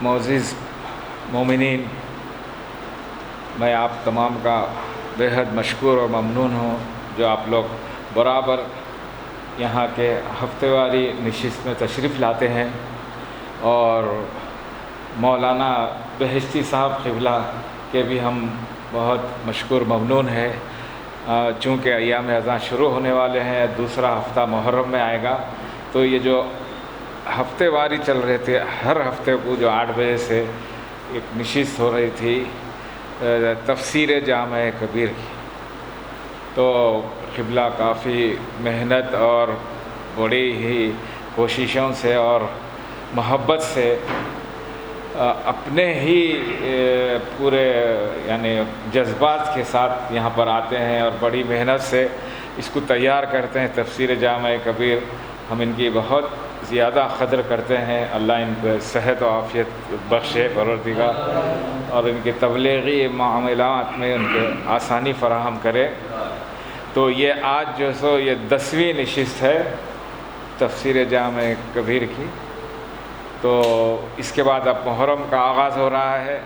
معزز مومنین، میں آپ تمام کا بےحد مشکور اور ممنون ہوں جو آپ لوگ برابر یہاں کے ہفتے واری نشست میں تشریف لاتے ہیں، اور مولانا بہشتی صاحب قبلہ کے بھی ہم بہت مشکور ممنون ہیں، چونکہ ایام اذان شروع ہونے والے ہیں، دوسرا ہفتہ محرم میں آئے گا، تو یہ جو ہفتے واری چل رہے تھے، ہر ہفتے کو جو 8 بجے سے ایک نشست ہو رہی تھی تفسیر جامع کبیر کی، تو قبلہ کافی محنت اور بڑی ہی کوششوں سے اور محبت سے اپنے ہی پورے یعنی جذبات کے ساتھ یہاں پر آتے ہیں اور بڑی محنت سے اس کو تیار کرتے ہیں تفسیر جامع کبیر۔ ہم ان کی بہت زیادہ قدر کرتے ہیں، اللہ ان کو صحت و عافیت بخشے پروردگار، اور ان کے تبلیغی معاملات میں ان کے آسانی فراہم کرے۔ تو یہ آج جو سو یہ 10ویں نشست ہے تفسیر جامع کبیر کی، تو اس کے بعد اب محرم کا آغاز ہو رہا ہے،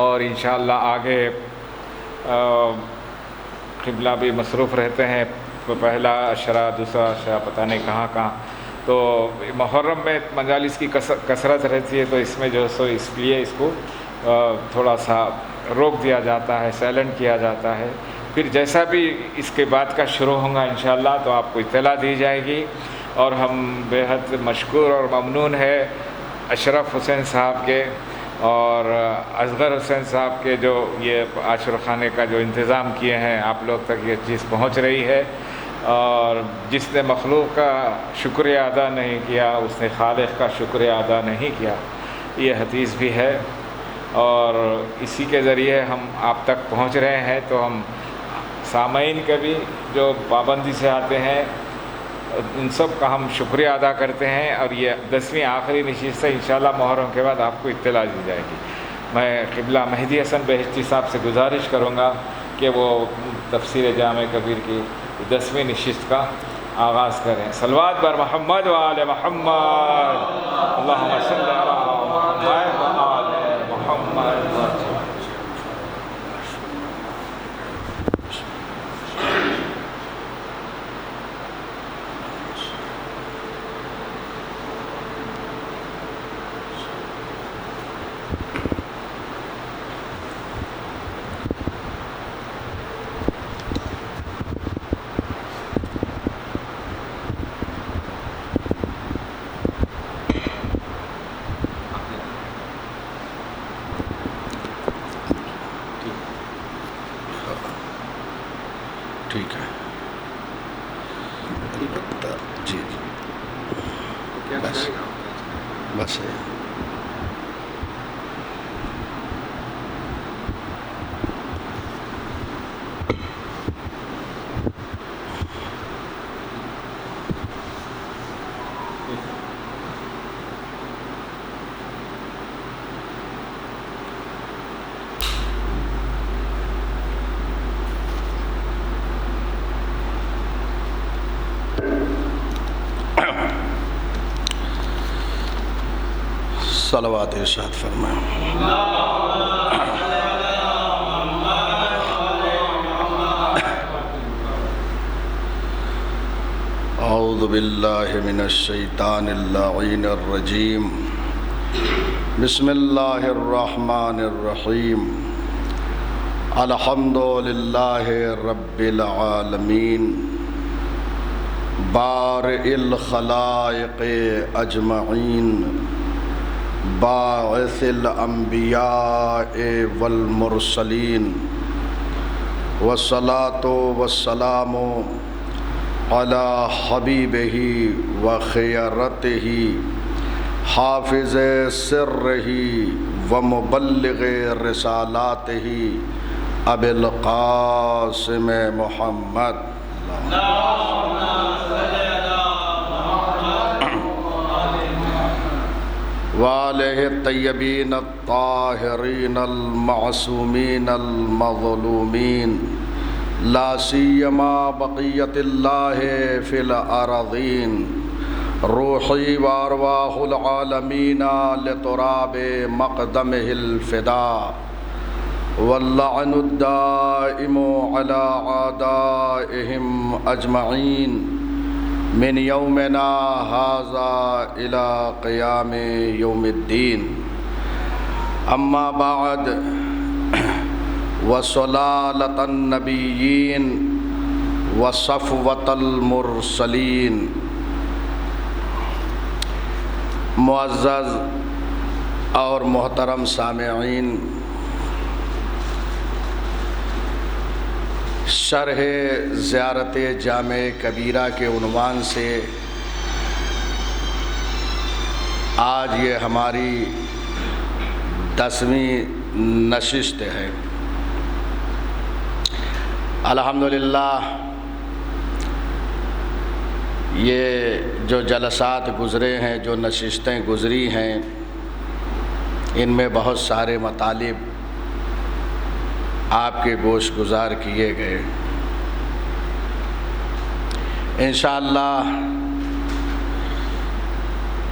اور انشاءاللہ آگے قبلہ بھی مصروف رہتے ہیں، پہلا عشرہ دوسرا عشرہ پتہ نہیں کہاں کہاں، تو محرم میں مجالس کی کثرت رہتی ہے، تو اس میں جو سو اس لیے اس کو تھوڑا سا روک دیا جاتا ہے، سائلنٹ کیا جاتا ہے۔ پھر جیسا بھی اس کے بعد کا شروع ہوگا انشاءاللہ تو آپ کو اطلاع دی جائے گی، اور ہم بےحد مشکور اور ممنون ہے اشرف حسین صاحب کے اور اصغر حسین صاحب کے، جو یہ عاشور خانے کا جو انتظام کیے ہیں، آپ لوگ تک یہ چیز پہنچ رہی ہے، اور جس نے مخلوق کا شکریہ ادا نہیں کیا اس نے خالق کا شکریہ ادا نہیں کیا، یہ حدیث بھی ہے، اور اسی کے ذریعے ہم آپ تک پہنچ رہے ہیں۔ تو ہم سامعین کے بھی جو پابندی سے آتے ہیں ان سب کا ہم شکریہ ادا کرتے ہیں، اور یہ 10ویں آخری نشست ہے، انشاءاللہ محرم کے بعد آپ کو اطلاع دی جائے گی۔ میں قبلہ مہدی حسن بہشتی صاحب سے گزارش کروں گا کہ وہ تفسیر جامع کبیر کی 10ویں نشست کا آغاز کریں۔ صلوات بر محمد و آل محمد، اللہم صلی علی محمد و آل محمد۔ ٹھیک ہے جی بس صلوات ارشاد فرمائیں۔ اعوذ باللہ من الشیطان اللعین الرجیم، بسم اللہ الرحمن الرحیم، الحمد للہ رب العالمین، بارئ الخلائق اجمعین، باعث الانبیاء والمرسلین، والصلاة والسلام علی حبیبہ وخیرتہ، حافظ سرہ ومبلغ رسالاتہ، ابی القاسم محمد وآلہ الطیبین الطاہرین المعصومین المظلومین، لا سیما بقیت اللہ فی الارضین، روحی وارواح العالمین لتراب مقدمہ الفدا واللعن الدائم على اعدائهم اجمعین من یومنا هذا الى قیام یوم الدین. اما بعد وصلالة النبیین وصفوة المرسلین. معزز اور محترم سامعین، شرح زیارت جامع کبیرہ کے عنوان سے آج یہ ہماری 10ویں نشست ہے. الحمدللہ یہ جو جلسات گزرے ہیں، جو نشستیں گزری ہیں، ان میں بہت سارے مطالب آپ کے گوش گزار کیے گئے. انشاءاللہ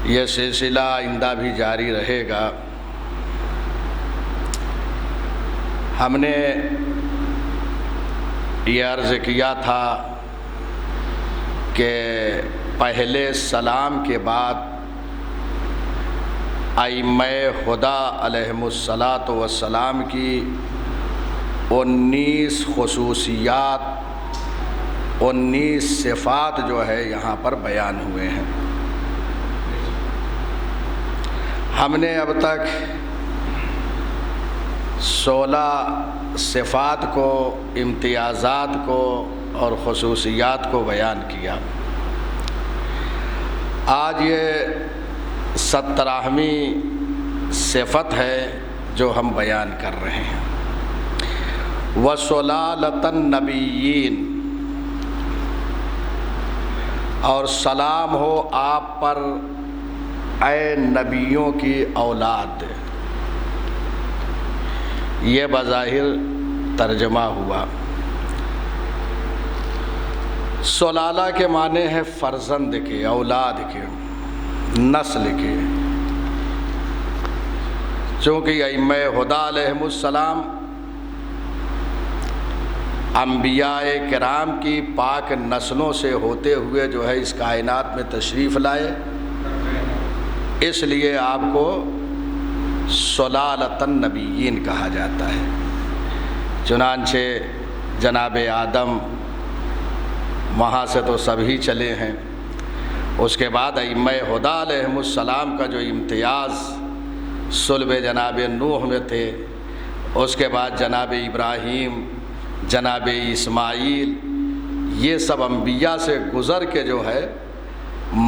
یہ سلسلہ آئندہ بھی جاری رہے گا. ہم نے یہ عرض کیا تھا کہ پہلے سلام کے بعد ائمہ خدا علیہم الصلاۃ والسلام کی 19 خصوصیات، 19 صفات جو ہے یہاں پر بیان ہوئے ہیں. ہم نے اب تک 16 صفات کو، امتیازات کو اور خصوصیات کو بیان کیا. آج یہ 17ویں صفت ہے جو ہم بیان کر رہے ہیں. وصلالة النبیین، اور سلام ہو آپ پر اے نبیوں کی اولاد. یہ بظاہر ترجمہ ہوا. سلالہ کے معنی ہے فرزند کے، اولاد کے، نسل کے. چونکہ ائمہ خدا علیہم السلام انبیاء کرام کی پاک نسلوں سے ہوتے ہوئے جو ہے اس کائنات میں تشریف لائے، اس لیے آپ کو صلالة النبیین کہا جاتا ہے. چنانچہ جناب آدم وہاں سے تو سبھی چلے ہیں. اس کے بعد ائمہ خدا علیہم السلام کا جو امتیاز صلب جناب نوح میں تھے، اس کے بعد جناب ابراہیم، جناب اسماعیل، یہ سب انبیاء سے گزر کے جو ہے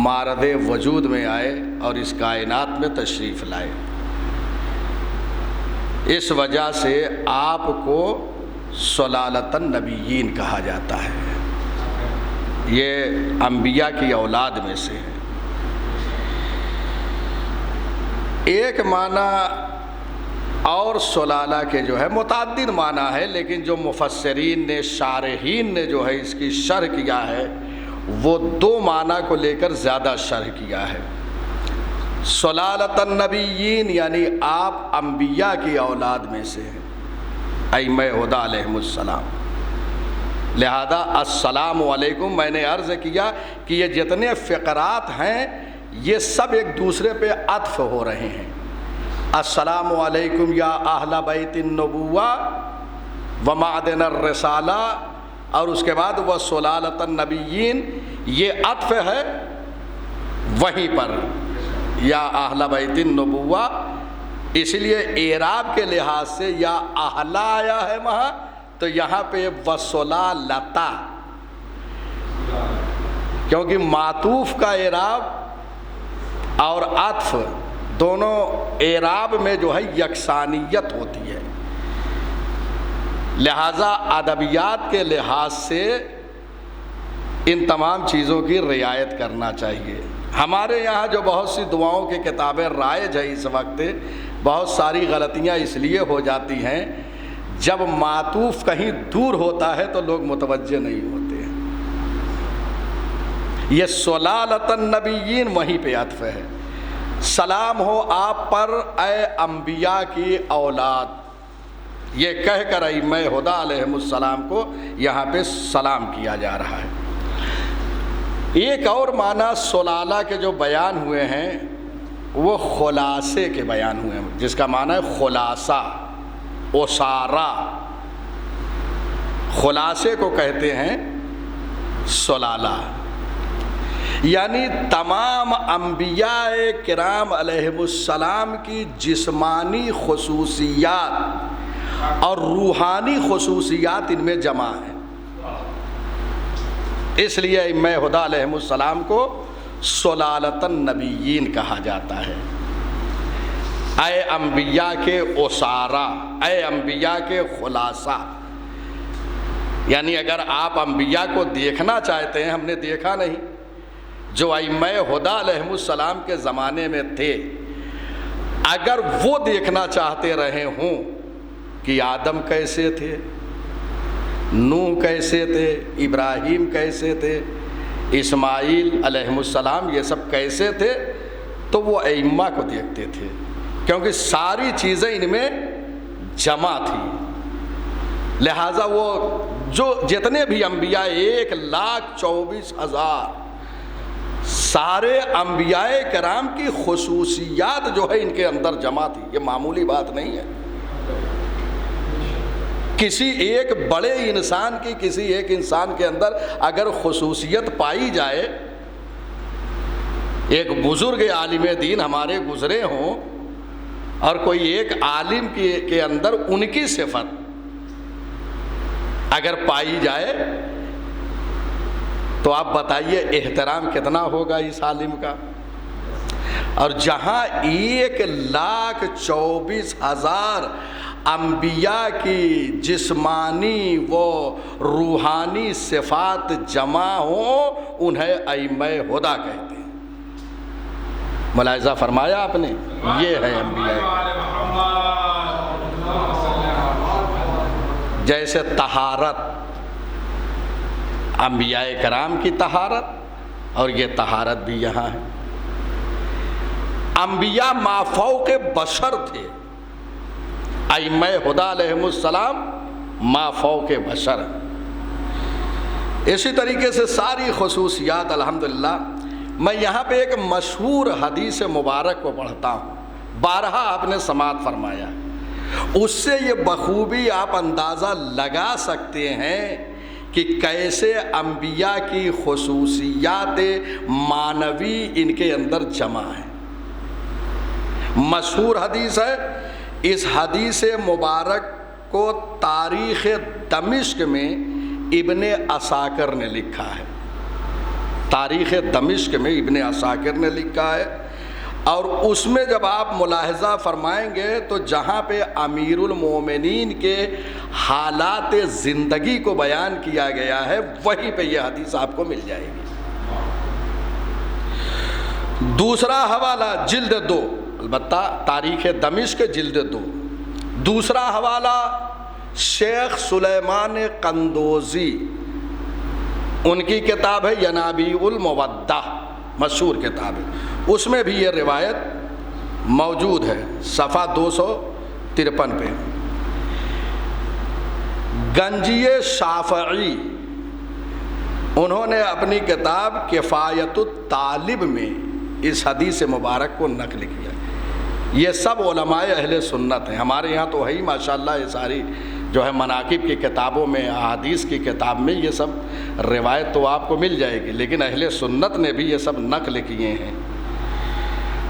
مارد وجود میں آئے اور اس کائنات میں تشریف لائے. اس وجہ سے آپ کو صلالة النبیین کہا جاتا ہے. یہ انبیاء کی اولاد میں سے ہے. ایک معنی اور صلالہ کے جو ہے متعدد معنی ہے، لیکن جو مفسرین نے، شارحین نے جو ہے اس کی شرح کیا ہے، وہ 2 معنی کو لے کر زیادہ شرح کیا ہے. صلالة النبیین یعنی آپ انبیاء کی اولاد میں سے ہیں، ائمہ خدا علیہم السلام. لہذا السلام علیکم، میں نے عرض کیا کہ یہ جتنے فقرات ہیں یہ سب ایک دوسرے پہ عطف ہو رہے ہیں. السلام علیکم یا اہل بیت النبوہ ومعدن الرسالہ، اور اس کے بعد وہ صلالة النبیین، یہ عطف ہے وہیں پر یا اہل بیت النبوہ. اس لیے اعراب کے لحاظ سے یا اہل آیا ہے وہاں، تو یہاں پہ وصلالة، کیونکہ معطوف کا اعراب اور عطف دونوں اعراب میں جو ہے یکسانیت ہوتی ہے. لہذا ادبیات کے لحاظ سے ان تمام چیزوں کی رعایت کرنا چاہیے. ہمارے یہاں جو بہت سی دعاؤں کی کتابیں رائج ہیں اس وقت، بہت ساری غلطیاں اس لیے ہو جاتی ہیں جب معطوف کہیں دور ہوتا ہے تو لوگ متوجہ نہیں ہوتے ہیں. یہ سلالۃ النبیین وہیں پہ عطف ہے. سلام ہو آپ پر اے انبیاء کی اولاد، یہ کہہ کر ائمہ ہدیٰ علیہم السلام کو یہاں پہ سلام کیا جا رہا ہے. ایک اور معنی سلالہ کے جو بیان ہوئے ہیں وہ خلاصے کے بیان ہوئے ہیں، جس کا معنی ہے خلاصہ، اسارہ. خلاصے کو کہتے ہیں سلالہ. یعنی تمام انبیاء کرام علیہم السلام کی جسمانی خصوصیات اور روحانی خصوصیات ان میں جمع ہیں. اس لیے ائمہ ہدیٰ علیہم السلام کو سلالۃ النبیین کہا جاتا ہے. اے انبیاء کے اسارہ، اے انبیاء کے خلاصہ. یعنی اگر آپ انبیاء کو دیکھنا چاہتے ہیں، ہم نے دیکھا نہیں، جو ائمہ ہدیٰ علیہم السلام کے زمانے میں تھے، اگر وہ دیکھنا چاہتے رہے ہوں کہ آدم کیسے تھے، نوح کیسے تھے، ابراہیم کیسے تھے، اسماعیل علیہم السلام یہ سب کیسے تھے، تو وہ ائمہ کو دیکھتے تھے، کیونکہ ساری چیزیں ان میں جمع تھیں. لہٰذا وہ جو جتنے بھی انبیاء 1,24,000 سارے انبیاء کرام کی خصوصیات جو ہے ان کے اندر جمع تھی. یہ معمولی بات نہیں ہے. کسی ایک بڑے انسان کی، کسی ایک انسان کے اندر اگر خصوصیت پائی جائے، ایک بزرگ عالم دین ہمارے گزرے ہوں اور کوئی ایک عالم کے اندر ان کی صفت اگر پائی جائے تو آپ بتائیے احترام کتنا ہوگا اس عالم کا. اور جہاں 1,24,000 انبیاء کی جسمانی و روحانی صفات جمع ہوں، انہیں ائمہ ہدیٰ کہتے ہیں. ملاحظہ فرمایا آپ نے، یہ ہے انبیاء. جیسے طہارت، انبیاء کرام کی طہارت، اور یہ طہارت بھی یہاں ہے. انبیاء مافوق بشر تھے، ائمہ ہدیٰ علیہم السلام مافوق بشر. اسی طریقے سے ساری خصوصیات الحمدللہ. میں یہاں پہ ایک مشہور حدیث مبارک کو پڑھتا ہوں، بارہا آپ نے سماعت فرمایا. اس سے یہ بخوبی آپ اندازہ لگا سکتے ہیں کہ کیسے انبیاء کی خصوصیات معنوی ان کے اندر جمع ہیں. مشہور حدیث ہے. اس حدیث مبارک کو تاریخ دمشق میں ابن عساکر نے لکھا ہے. تاریخ دمشق میں ابن عساکر نے لکھا ہے. اور اس میں جب آپ ملاحظہ فرمائیں گے تو جہاں پہ امیر المومنین کے حالات زندگی کو بیان کیا گیا ہے، وہیں پہ یہ حدیث آپ کو مل جائے گی. دوسرا حوالہ جلد 2، البتہ تاریخ دمشق جلد 2. دوسرا حوالہ شیخ سلیمان قندوزی، ان کی کتاب ہے ینابیع المودہ، مشہور کتاب ہے. اس میں بھی یہ روایت موجود ہے، صفحہ 253 پہ. گنجی شافعی انہوں نے اپنی کتاب کفایت الطالب میں اس حدیث مبارک کو نقل کیا. یہ سب علماء اہل سنت ہیں. ہمارے یہاں تو ہے ہی ماشاءاللہ یہ ساری جو ہے مناقب کی کتابوں میں، احادیث کی کتاب میں یہ سب روایت تو آپ کو مل جائے گی، لیکن اہل سنت نے بھی یہ سب نقل کیے ہیں.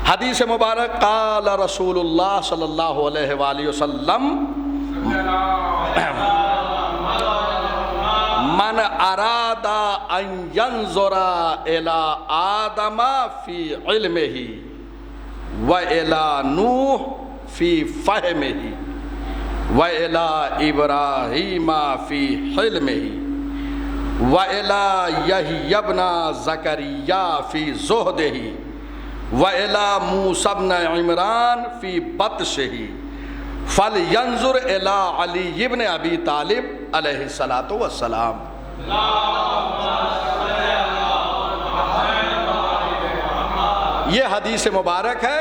حدیث مبارک قال رسول اللہ صلی اللہ علیہ وآلہ وسلم من اراد ان ينظر الى آدم فی علمہ وَإِلَى نُوحٍ فِي فَهْمِهِ وَإِلَى إِبْرَاهِيمَ فِي حِلْمِهِ وَإِلَى يَحْيَى بْنَ زَكَرِيَّا فِي زُهْدِهِ وَإِلَى مُوسَى بْنَ عِمْرَانَ فِي بَطْشِهِ فَلْيَنظُرْ إِلَى عَلِيِّ بْنِ أَبِي طَالِبٍ عَلَيْهِ الصَّلَاةُ وَالسَّلَامُ. یہ حدیث مبارک ہے،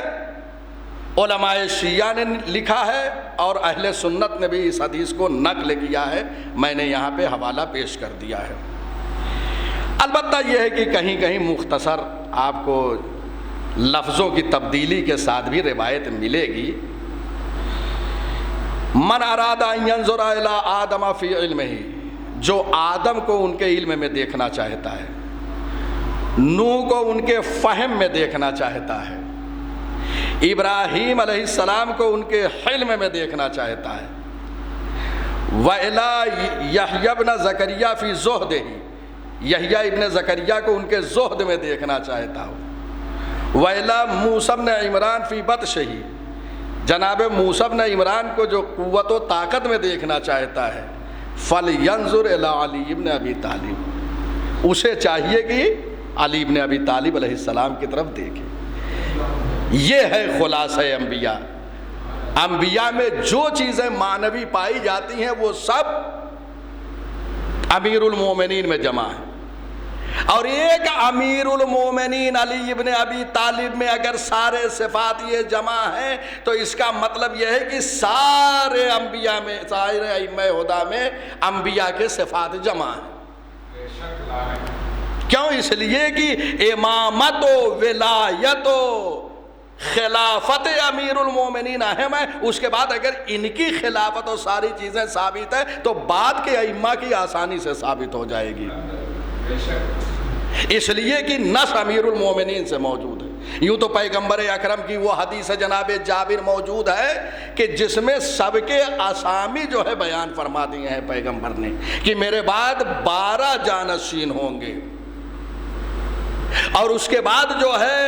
علماء شیعہ نے لکھا ہے اور اہل سنت نے بھی اس حدیث کو نقل کیا ہے، میں نے یہاں پہ حوالہ پیش کر دیا ہے۔ البتہ یہ ہے کہ کہیں کہیں مختصر آپ کو لفظوں کی تبدیلی کے ساتھ بھی روایت ملے گی۔ من اراد ان ينظر الى آدم فی علمہ، جو آدم کو ان کے علم میں دیکھنا چاہتا ہے، نوح کو ان کے فہم میں دیکھنا چاہتا ہے، ابراہیم علیہ السلام کو ان کے حلم میں دیکھنا چاہتا ہے، وَإِلَىٰ یحییٰ ابن زکریا فی زہدہ، یحییٰ ابن زکریا کو ان کے زہد میں دیکھنا چاہتا ہو، وَإِلَىٰ موسیٰ ابن عمران فی بطشہ، جناب موسیٰ ابن عمران کو جو قوت و طاقت میں دیکھنا چاہتا ہے، فَلْيَنظُرْ إِلَىٰ عَلِيِّ ابن ابی طالب، اسے چاہیے کہ علی ابن ابی طالب علیہ السلام کی طرف دیکھے۔ یہ ہے خلاصہ انبیاء۔ انبیاء میں جو چیزیں معنوی پائی جاتی ہیں وہ سب امیر المومنین میں جمع ہیں، اور ایک امیر المومنین علی ابن ابی طالب میں اگر سارے صفات یہ جمع ہیں تو اس کا مطلب یہ ہے کہ سارے انبیاء میں، سارے ائمہ ہدی میں انبیاء کے صفات جمع ہیں۔ کیوں؟ اس لیے کہ امامت و ولایت و خلافت امیر المومنین اہم ہے، اس کے بعد اگر ان کی خلافت اور ساری چیزیں ثابت ہے تو بعد کے ائمہ کی آسانی سے ثابت ہو جائے گی، اس لیے کہ نص امیر المومنین سے موجود ہے۔ یوں تو پیغمبر اکرم کی وہ حدیث جناب جابر موجود ہے کہ جس میں سب کے اسامی جو ہے بیان فرما دیے ہیں پیغمبر نے کہ میرے بعد 12 جانشین ہوں گے، اور اس کے بعد جو ہے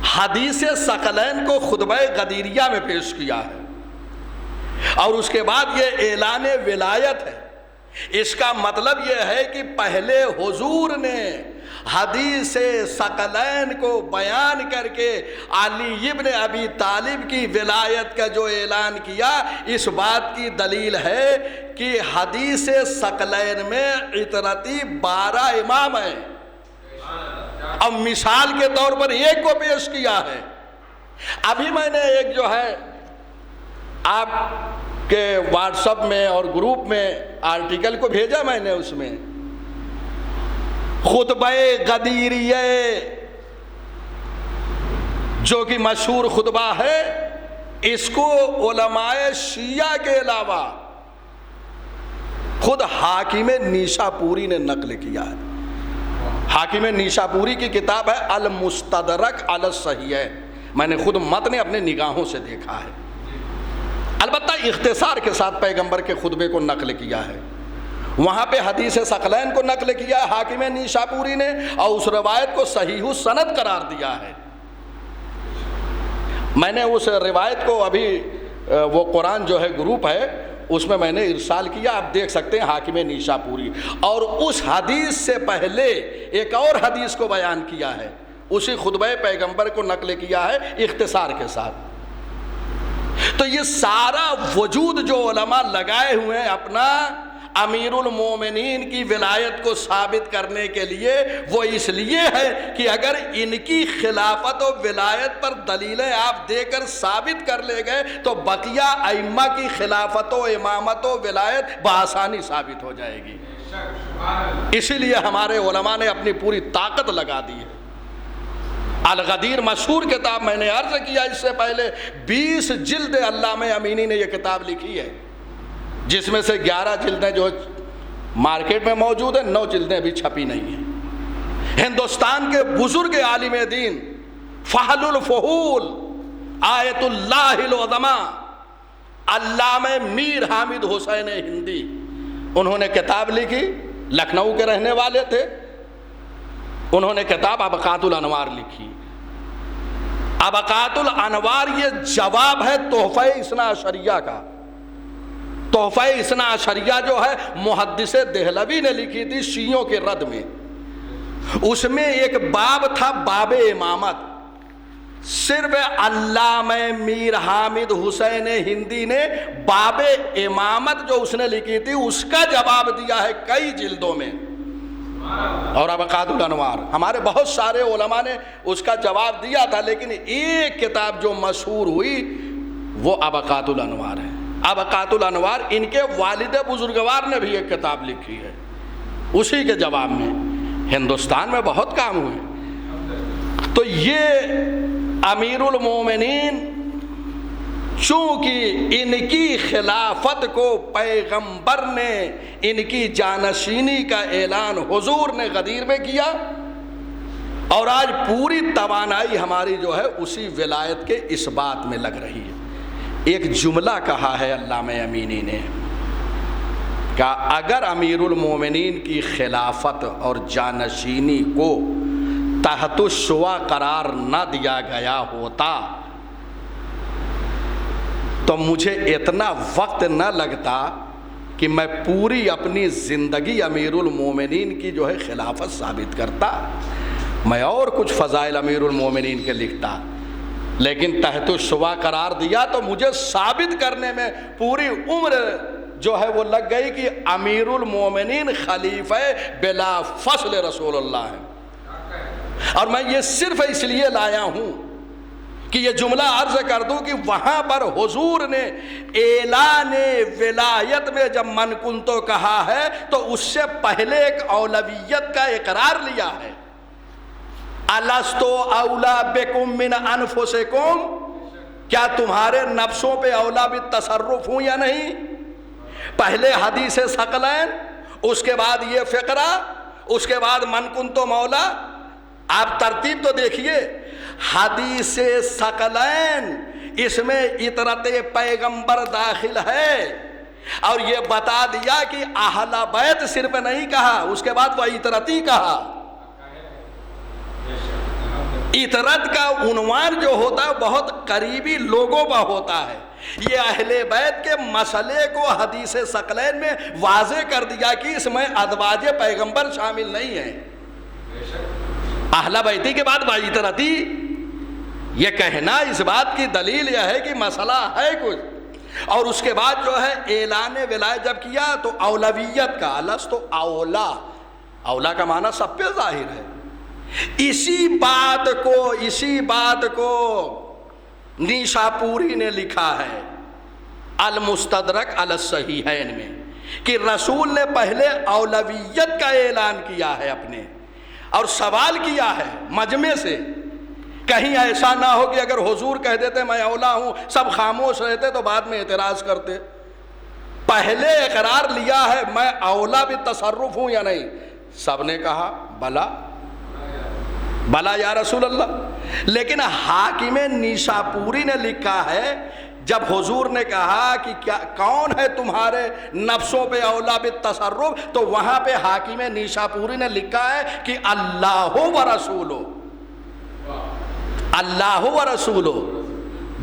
حدیث ثقلین کو خطبہ غدیریہ میں پیش کیا ہے، اور اس کے بعد یہ اعلان ولایت ہے۔ اس کا مطلب یہ ہے کہ پہلے حضور نے حدیث ثقلین کو بیان کر کے علی ابن ابی طالب کی ولایت کا جو اعلان کیا، اس بات کی دلیل ہے کہ حدیث ثقلین میں عطرتی 12 امام ہیں، اب مثال کے طور پر ایک کو پیش کیا ہے۔ ابھی میں نے ایک جو ہے آپ کے واٹس ایپ میں اور گروپ میں آرٹیکل کو بھیجا، میں نے اس میں خطبہ غدیریہ جو کہ مشہور خطبہ ہے، اس کو علماء شیعہ کے علاوہ خود حاکم نیشاپوری نے نقل کیا ہے۔ حاکم نیشاپوری کی کتاب ہے المستدرک علی الصحیحین، میں نے خود متن اپنے نگاہوں سے دیکھا ہے، البتہ اختصار کے ساتھ پیغمبر کے خطبے کو نقل کیا ہے۔ وہاں پہ حدیث ثقلین کو نقل کیا ہے حاکم نیشاپوری نے، اور اس روایت کو صحیح السند قرار دیا ہے۔ میں نے اس روایت کو ابھی وہ قرآن جو ہے گروپ ہے اس میں نے ارسال کیا، آپ دیکھ سکتے ہیں حاکم نیشاپوری، اور اس حدیث سے پہلے ایک اور حدیث کو بیان کیا ہے، اسی خطبہ پیغمبر کو نقل کیا ہے اختصار کے ساتھ۔ تو یہ سارا وجود جو علماء لگائے ہوئے ہیں اپنا امیر المومنین کی ولایت کو ثابت کرنے کے لیے، وہ اس لیے ہے کہ اگر ان کی خلافت و ولایت پر دلیلیں آپ دے کر ثابت کر لے گئے تو بقیہ ائمہ کی خلافت و امامت و ولایت بآسانی ثابت ہو جائے گی۔ اسی لیے ہمارے علماء نے اپنی پوری طاقت لگا دی ہے۔ الغدیر مشہور کتاب، میں نے عرض کیا اس سے پہلے 20 جلد علامہ امینی نے یہ کتاب لکھی ہے، جس میں سے 11 جلدیں جو مارکیٹ میں موجود ہیں، 9 جلدیں ابھی چھپی نہیں ہیں۔ ہندوستان کے بزرگ عالم دین فحل الفحول آیت اللہ العظمیٰ علامہ میر حامد حسین ہندی، انہوں نے کتاب لکھی، لکھنؤ کے رہنے والے تھے، انہوں نے کتاب ابقات الانوار لکھی۔ ابقات الانوار یہ جواب ہے تحفہ اثنا عشریہ کا۔ تحفہ اثنا عشریہ جو ہے محدث دہلوی نے لکھی تھی شیعوں کے رد میں، اس میں ایک باب تھا باب امامت، صرف علامہ میر حامد حسین ہندی نے باب امامت جو اس نے لکھی تھی اس کا جواب دیا ہے کئی جلدوں میں۔ اور ابقات الانوار، ہمارے بہت سارے علماء نے اس کا جواب دیا تھا، لیکن ایک کتاب جو مشہور ہوئی وہ ابقات الانوار ہے۔ ابقات الانوار ان کے والد بزرگوار نے بھی ایک کتاب لکھی ہے، اسی کے جواب میں ہندوستان میں بہت کام ہوئے۔ تو یہ امیر المومنین چونکہ ان کی خلافت کو پیغمبر نے، ان کی جانشینی کا اعلان حضور نے غدیر میں کیا، اور آج پوری توانائی ہماری جو ہے اسی ولایت کے اس بات میں لگ رہی ہے۔ ایک جملہ کہا ہے علامہ امینی نے، کہ اگر امیر المومنین کی خلافت اور جانشینی کو تحت الشوا قرار نہ دیا گیا ہوتا تو مجھے اتنا وقت نہ لگتا کہ میں پوری اپنی زندگی امیر المومنین کی جو ہے خلافت ثابت کرتا، میں اور کچھ فضائل امیر المومنین کے لکھتا، لیکن تحت الشوا قرار دیا تو مجھے ثابت کرنے میں پوری عمر جو ہے وہ لگ گئی کہ امیر المومنین خلیفہ بلا فصل رسول اللہ ہے۔ اور میں یہ صرف اس لیے لایا ہوں کہ یہ جملہ عرض کر دوں کہ وہاں پر حضور نے اعلان ولایت میں جب من کنتو کہا ہے تو اس سے پہلے ایک اولویت کا اقرار لیا ہے۔ الستو اولا بکم من انفسکم، کیا تمہارے نفسوں پہ اولا بالتصرف ہوں یا نہیں؟ پہلے حدیث ثقلین، اس کے بعد یہ فقرہ، اس کے بعد من کنتو مولا۔ آپ ترتیب تو دیکھیے، حدیث ثقلین اس میں اطرت پیغمبر داخل ہے، اور یہ بتا دیا کہ اہل بیت صرف نہیں کہا، اس کے بعد وہ اطرتی کہا۔ اطرت کا عنوان جو ہوتا ہے بہت قریبی لوگوں پر ہوتا ہے۔ یہ اہل بیت کے مسئلے کو حدیث ثقلین میں واضح کر دیا کہ اس میں ازواج پیغمبر شامل نہیں ہیں۔ اہل بیتی کے بعد اطرتی، یہ کہنا اس بات کی دلیل یہ ہے کہ مسئلہ ہے کچھ۔ اور اس کے بعد جو ہے اعلان ولایت جب کیا تو اولویت کا، الستو اولا، اولا کا معنی سب پہ ظاہر ہے۔ اسی بات کو نیشاپوری نے لکھا ہے المستدرک علی الصحیحین میں، کہ رسول نے پہلے اولویت کا اعلان کیا ہے اپنے، اور سوال کیا ہے مجمع سے، کہیں ایسا نہ ہو کہ اگر حضور کہہ دیتے میں اولا ہوں سب خاموش رہتے تو بعد میں اعتراض کرتے۔ پہلے اقرار لیا ہے میں اولا بالتصرف ہوں یا نہیں، سب نے کہا بلا بلا یا رسول اللہ۔ لیکن حاکم نیشاپوری نے لکھا ہے جب حضور نے کہا کہ کون ہے تمہارے نفسوں پہ اولا بالتصرف، تو وہاں پہ حاکم نیشاپوری نے لکھا ہے کہ اللہ و رسولو، اللہ و رسولو،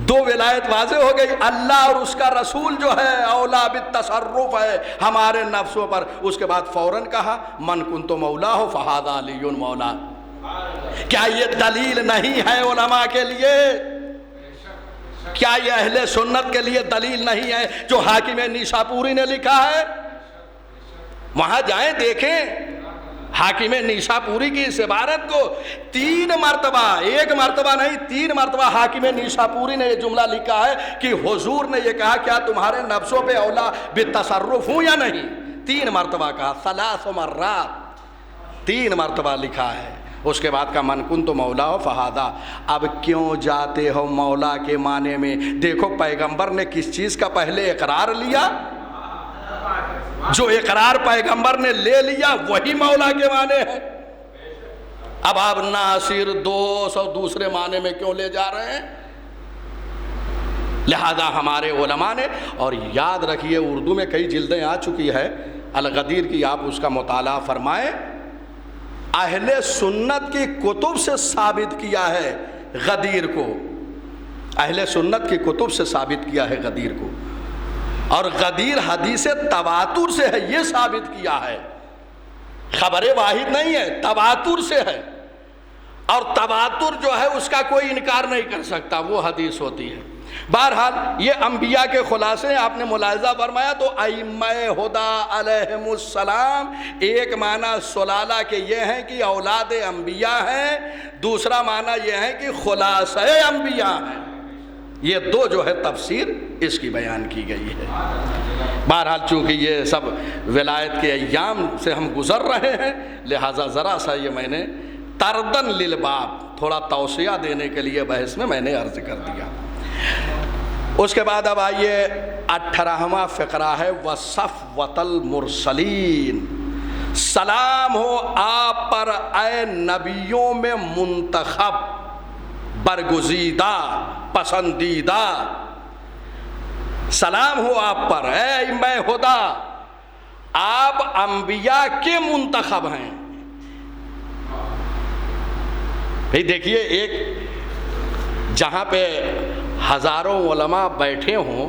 دو ولایت واضح ہو گئی، اللہ اور اس کا رسول جو ہے اولا بالتصرف ہے ہمارے نفسوں پر۔ اس کے بعد فوراً کہا من کنت مولا ہو فہذا علی مولا۔ کیا یہ دلیل نہیں ہے علماء کے لیے؟ کیا یہ اہل سنت کے لیے دلیل نہیں ہے جو حاکم نیشاپوری نے لکھا ہے؟ وہاں جائیں دیکھیں حاکم نیشاپوری کی اس عبارت کو 3 مرتبہ، 1 مرتبہ نہیں 3 مرتبہ حاکم نیشاپوری نے یہ جملہ لکھا ہے کہ حضور نے یہ کہا کیا تمہارے نفسوں پہ اولا بالتصرف ہوں یا نہیں، 3 مرتبہ کہا، 3 مرات، 3 مرتبہ لکھا ہے۔ اس کے بعد کا من کنت مولا ہو فہذا۔ اب کیوں جاتے ہو مولا کے معنی میں؟ دیکھو پیغمبر نے کس چیز کا پہلے اقرار لیا، جو اقرار پیغمبر نے لے لیا وہی مولا کے معنی ہے۔ اب آپ ناصر، دوست اور دوسرے معنی میں کیوں لے جا رہے ہیں؟ لہذا ہمارے علماء نے، اور یاد رکھیے اردو میں کئی جلدیں آ چکی ہے الغدیر کی، آپ اس کا مطالعہ فرمائیں، اہل سنت کی کتب سے ثابت کیا ہے غدیر کو، اہل سنت کی کتب سے ثابت کیا ہے غدیر کو، اور غدیر حدیث تواتر سے ہے، یہ ثابت کیا ہے، خبر واحد نہیں ہے، تواتر سے ہے، اور تواتر جو ہے اس کا کوئی انکار نہیں کر سکتا، وہ حدیث ہوتی ہے۔ بہرحال یہ انبیاء کے خلاصے ہیں. آپ نے ملاحظہ فرمایا تو ائمہ ہدی علیہم السلام ایک معنی سلالہ کے یہ ہیں کہ اولاد انبیاء ہیں، دوسرا معنی یہ ہے کہ خلاصہ انبیاء ہیں. یہ دو جو ہے تفسیر اس کی بیان کی گئی ہے. بہرحال چونکہ یہ سب ولایت کے ایام سے ہم گزر رہے ہیں، لہٰذا ذرا سا یہ میں نے تردن للباب تھوڑا توسیہ دینے کے لیے بحث میں نے عرض کر دیا. اس کے بعد اب آئیے 18واں فقرہ ہے وصفوۃ المرسلین. سلام ہو آپ پر اے نبیوں میں منتخب، برگزیدہ، پسندیدہ. سلام ہو آپ پر اے ائمہ ہدی، آپ انبیاء کے منتخب ہیں. بھئی دیکھیے، ایک جہاں پہ ہزاروں علماء بیٹھے ہوں،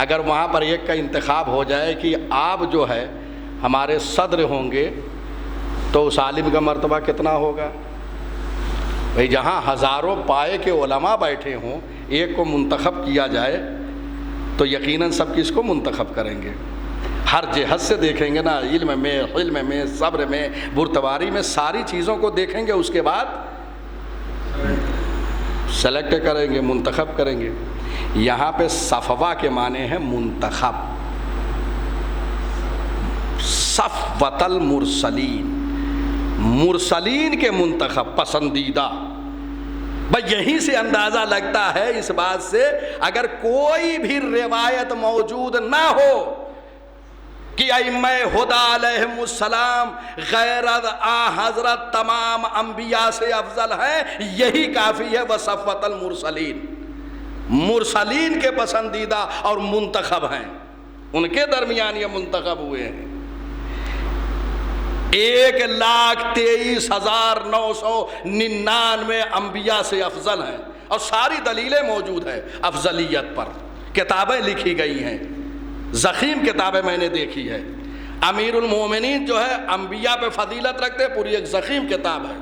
اگر وہاں پر ایک کا انتخاب ہو جائے کہ آپ جو ہے ہمارے صدر ہوں گے، تو اس عالم کا مرتبہ کتنا ہوگا؟ بھئی جہاں ہزاروں پائے کے علماء بیٹھے ہوں، ایک کو منتخب کیا جائے تو یقیناً سب کس کو منتخب کریں گے؟ ہر جہت سے دیکھیں گے نا، علم میں، حلم میں، صبر میں، برتواری میں، ساری چیزوں کو دیکھیں گے، اس کے بعد سلیکٹ کریں گے، منتخب کریں گے. یہاں پہ صفوہ کے معنی ہے منتخب. صفوۃ المرسلین، مرسلین کے منتخب، پسندیدہ. بھئی یہیں سے اندازہ لگتا ہے اس بات سے، اگر کوئی بھی روایت موجود نہ ہو کہ ائمہ ہدی علیہم السلام غیر حضرت تمام انبیاء سے افضل ہیں، یہی کافی ہے. وصفوۃ المرسلین، مرسلین کے پسندیدہ اور منتخب ہیں، ان کے درمیان یہ منتخب ہوئے ہیں. 1,23,999 انبیاء سے افضل ہیں، اور ساری دلیلیں موجود ہیں افضلیت پر. کتابیں لکھی گئی ہیں، ضخیم کتابیں میں نے دیکھی ہے. امیر المومنین جو ہے انبیاء پہ فضیلت رکھتے، پوری ایک ضخیم کتاب ہے.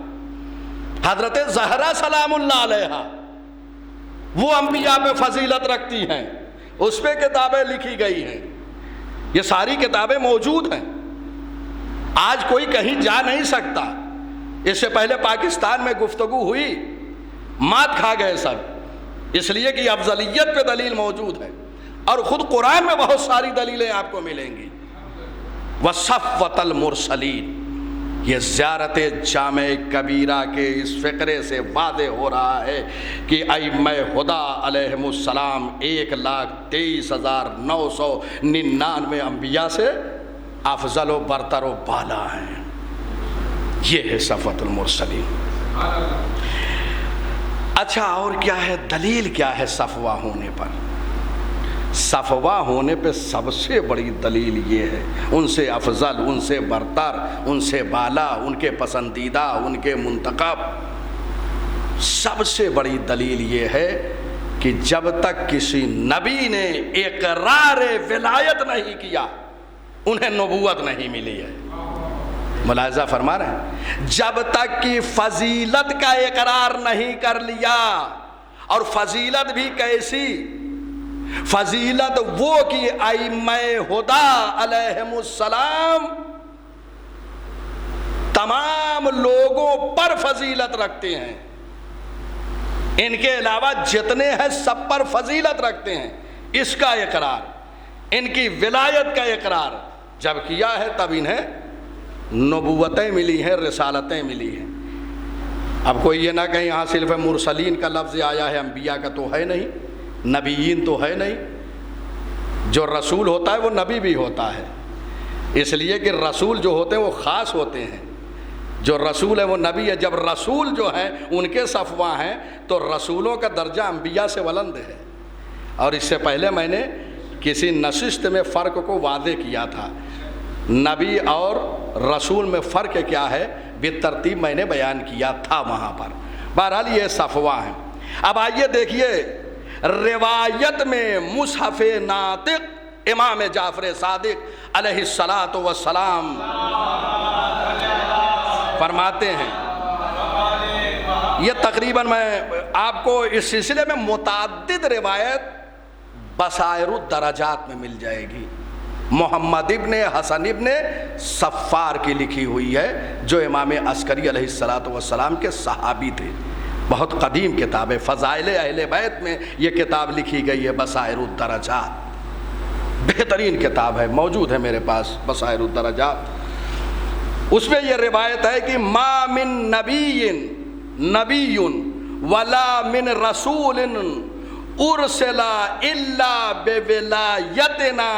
حضرت زہرا سلام اللہ علیہا وہ انبیاء پہ فضیلت رکھتی ہیں، اس پہ کتابیں لکھی گئی ہیں. یہ ساری کتابیں موجود ہیں. آج کوئی کہیں جا نہیں سکتا. اس سے پہلے پاکستان میں گفتگو ہوئی، مات کھا گئے سب، اس لیے کہ افضلیت پہ دلیل موجود ہے، اور خود قرآن میں بہت ساری دلیلیں آپ کو ملیں گی. وصفوۃ المرسلین، یہ زیارت جامع کبیرہ کے اس فقرے سے واضح ہو رہا ہے کہ ائمہ ہدی علیہم السلام 1,23,999 انبیاء سے افضل و برتر و بالا ہیں. یہ ہے صفوۃ المرسلین. اچھا، اور کیا ہے دلیل؟ کیا ہے صفوہ ہونے پر؟ صفوہ ہونے پہ سب سے بڑی دلیل یہ ہے، ان سے افضل، ان سے برتر، ان سے بالا، ان کے پسندیدہ، ان کے منتخب. سب سے بڑی دلیل یہ ہے کہ جب تک کسی نبی نے اقرار ولایت نہیں کیا، انہیں نبوت نہیں ملی ہے. ملاحظہ فرما رہے ہیں؟ جب تک کہ فضیلت کا اقرار نہیں کر لیا، اور فضیلت بھی کیسی؟ فضیلت وہ کہ ائمہ ہدی علیہم السلام تمام لوگوں پر فضیلت رکھتے ہیں، ان کے علاوہ جتنے ہیں سب پر فضیلت رکھتے ہیں. اس کا اقرار، ان کی ولایت کا اقرار جب کیا ہے، تب انہیں نبوتیں ملی ہیں، رسالتیں ملی ہیں. اب کوئی یہ نہ کہیں یہاں صرف مرسلین کا لفظ آیا ہے، انبیاء کا تو ہے نہیں، نبیین تو ہے نہیں. جو رسول ہوتا ہے وہ نبی بھی ہوتا ہے، اس لیے کہ رسول جو ہوتے ہیں وہ خاص ہوتے ہیں. جو رسول ہے وہ نبی ہے. جب رسول جو ہیں ان کے صفوہ ہیں تو رسولوں کا درجہ انبیاء سے بلند ہے. اور اس سے پہلے میں نے کسی نشست میں فرق کو واضح کیا تھا، نبی اور رسول میں فرق کیا ہے، بالترتیب میں نے بیان کیا تھا وہاں پر. بہرحال یہ صفوہ ہیں. اب آئیے دیکھیے، روایت میں مصحف ناطق امام جعفر صادق علیہ الصلاۃ والسلام فرماتے ہیں، یہ تقریباً میں آپ کو اس سلسلے میں متعدد روایت بصائر الدرجات میں مل جائے گی. محمد ابن حسن ابن صفار کی لکھی ہوئی ہے، جو امام عسکری علیہ السلام کے صحابی تھے. بہت قدیم کتاب ہے، فضائل اہل بیت میں یہ کتاب لکھی گئی ہے، بصائر الدرجات. بہترین کتاب ہے، موجود ہے میرے پاس بصائر الدرجات. اس میں یہ روایت ہے کہ ما من نبی ولا من رسول ارسل الا بولایتنا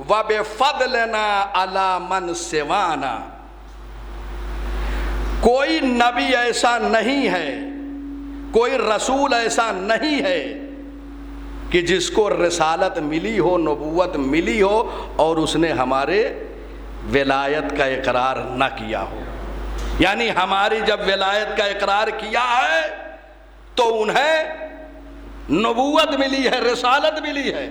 وبفضلنا علی من سوانا. کوئی نبی ایسا نہیں ہے، کوئی رسول ایسا نہیں ہے کہ جس کو رسالت ملی ہو، نبوت ملی ہو، اور اس نے ہمارے ولایت کا اقرار نہ کیا ہو. یعنی ہماری جب ولایت کا اقرار کیا ہے تو انہیں نبوت ملی ہے، رسالت ملی ہے.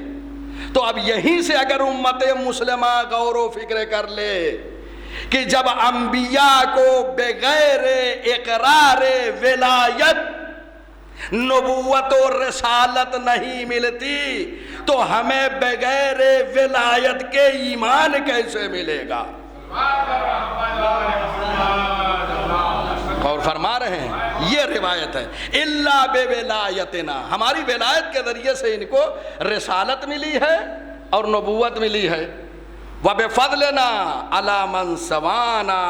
تو اب یہیں سے اگر امت مسلمہ غور و فکر کر لے کہ جب انبیاء کو بغیر اقرار ولایت نبوت و رسالت نہیں ملتی تو ہمیں بغیر ولایت کے ایمان کیسے ملے گا؟ اور فرما رہے ہیں یہ روایت ہے الا بولایتنا، ہماری ولایت کے ذریعے سے ان کو رسالت ملی ہے اور نبوت ملی ہے. وبفضلنا علی من سوانا،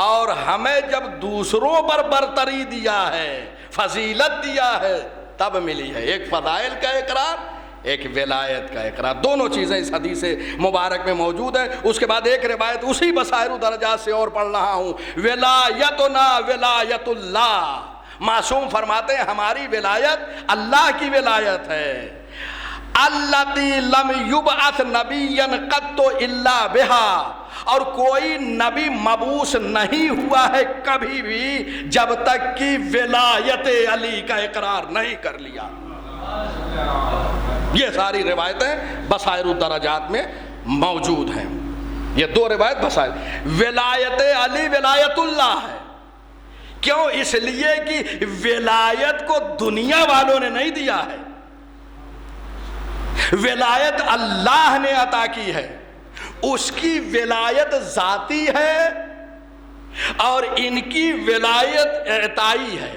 اور ہمیں جب دوسروں پر برتری دیا ہے، فضیلت دیا ہے، تب ملی ہے. ایک فضائل کا اقرار، ایک ولایت کا اقرار، دونوں چیزیں اس حدیث مبارک میں موجود ہے. اس کے بعد ایک روایت اسی بصائر الدرجات سے اور پڑھ رہا ہوں، ولایتنا ولایت اللہ. معصوم فرماتے ہیں ہماری ولایت اللہ کی ولایت ہے. التی لم یبعث نبیا قط الا بها، اور کوئی نبی مبعوث نہیں ہوا ہے کبھی بھی جب تک کہ ولایت علی کا اقرار نہیں کر لیا. یہ ساری روایتیں بصائر الدرجات میں موجود ہیں. یہ دو روایت بصائر. ولایت علی ولایت اللہ ہے. کیوں؟ اس لیے کہ ولایت کو دنیا والوں نے نہیں دیا ہے، ولایت اللہ نے عطا کی ہے. اس کی ولایت ذاتی ہے اور ان کی ولایت اعطائی ہے.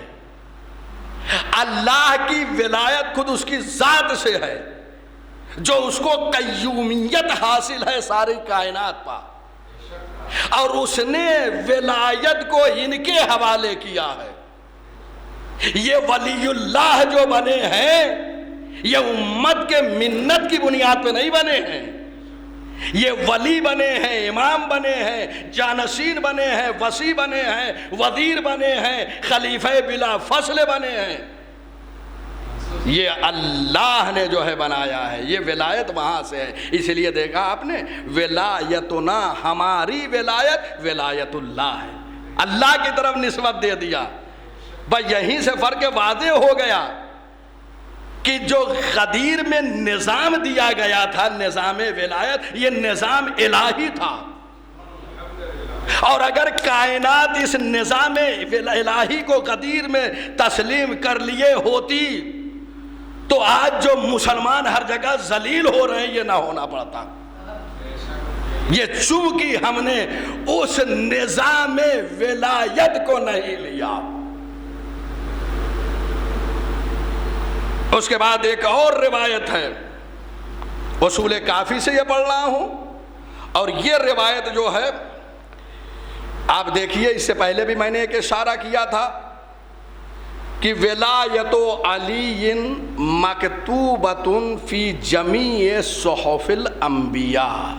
اللہ کی ولایت خود اس کی ذات سے ہے، جو اس کو قیومیت حاصل ہے ساری کائنات پر، اور اس نے ولایت کو ان کے حوالے کیا ہے. یہ ولی اللہ جو بنے ہیں یہ امت کے منت کی بنیاد پہ نہیں بنے ہیں. یہ ولی بنے ہیں، امام بنے ہیں، جانشین بنے ہیں، وصی بنے ہیں، وزیر بنے ہیں، خلیفہ بلا فصل بنے ہیں. یہ اللہ نے جو ہے بنایا ہے. یہ ولایت وہاں سے ہے. اس لیے دیکھا آپ نے، ولایتنا، ہماری ولایت ولایت اللہ ہے، اللہ کی طرف نسبت دے دیا. بس یہیں سے فرق واضح ہو گیا کہ جو غدیر میں نظام دیا گیا تھا، نظام ولایت، یہ نظام الہی تھا. اور اگر کائنات اس نظام الہی کو غدیر میں تسلیم کر لیے ہوتی تو آج جو مسلمان ہر جگہ ذلیل ہو رہے ہیں یہ نہ ہونا پڑتا. یہ چونکہ ہم نے اس نظام ولایت کو نہیں لیا. اس کے بعد ایک اور روایت ہے، اصول کافی سے یہ پڑھ رہا ہوں، اور یہ روایت جو ہے آپ دیکھیے، اس سے پہلے بھی میں نے ایک اشارہ کیا تھا کہ ولایت علی مکتوبۃ فی جمیع صحف الانبیاء.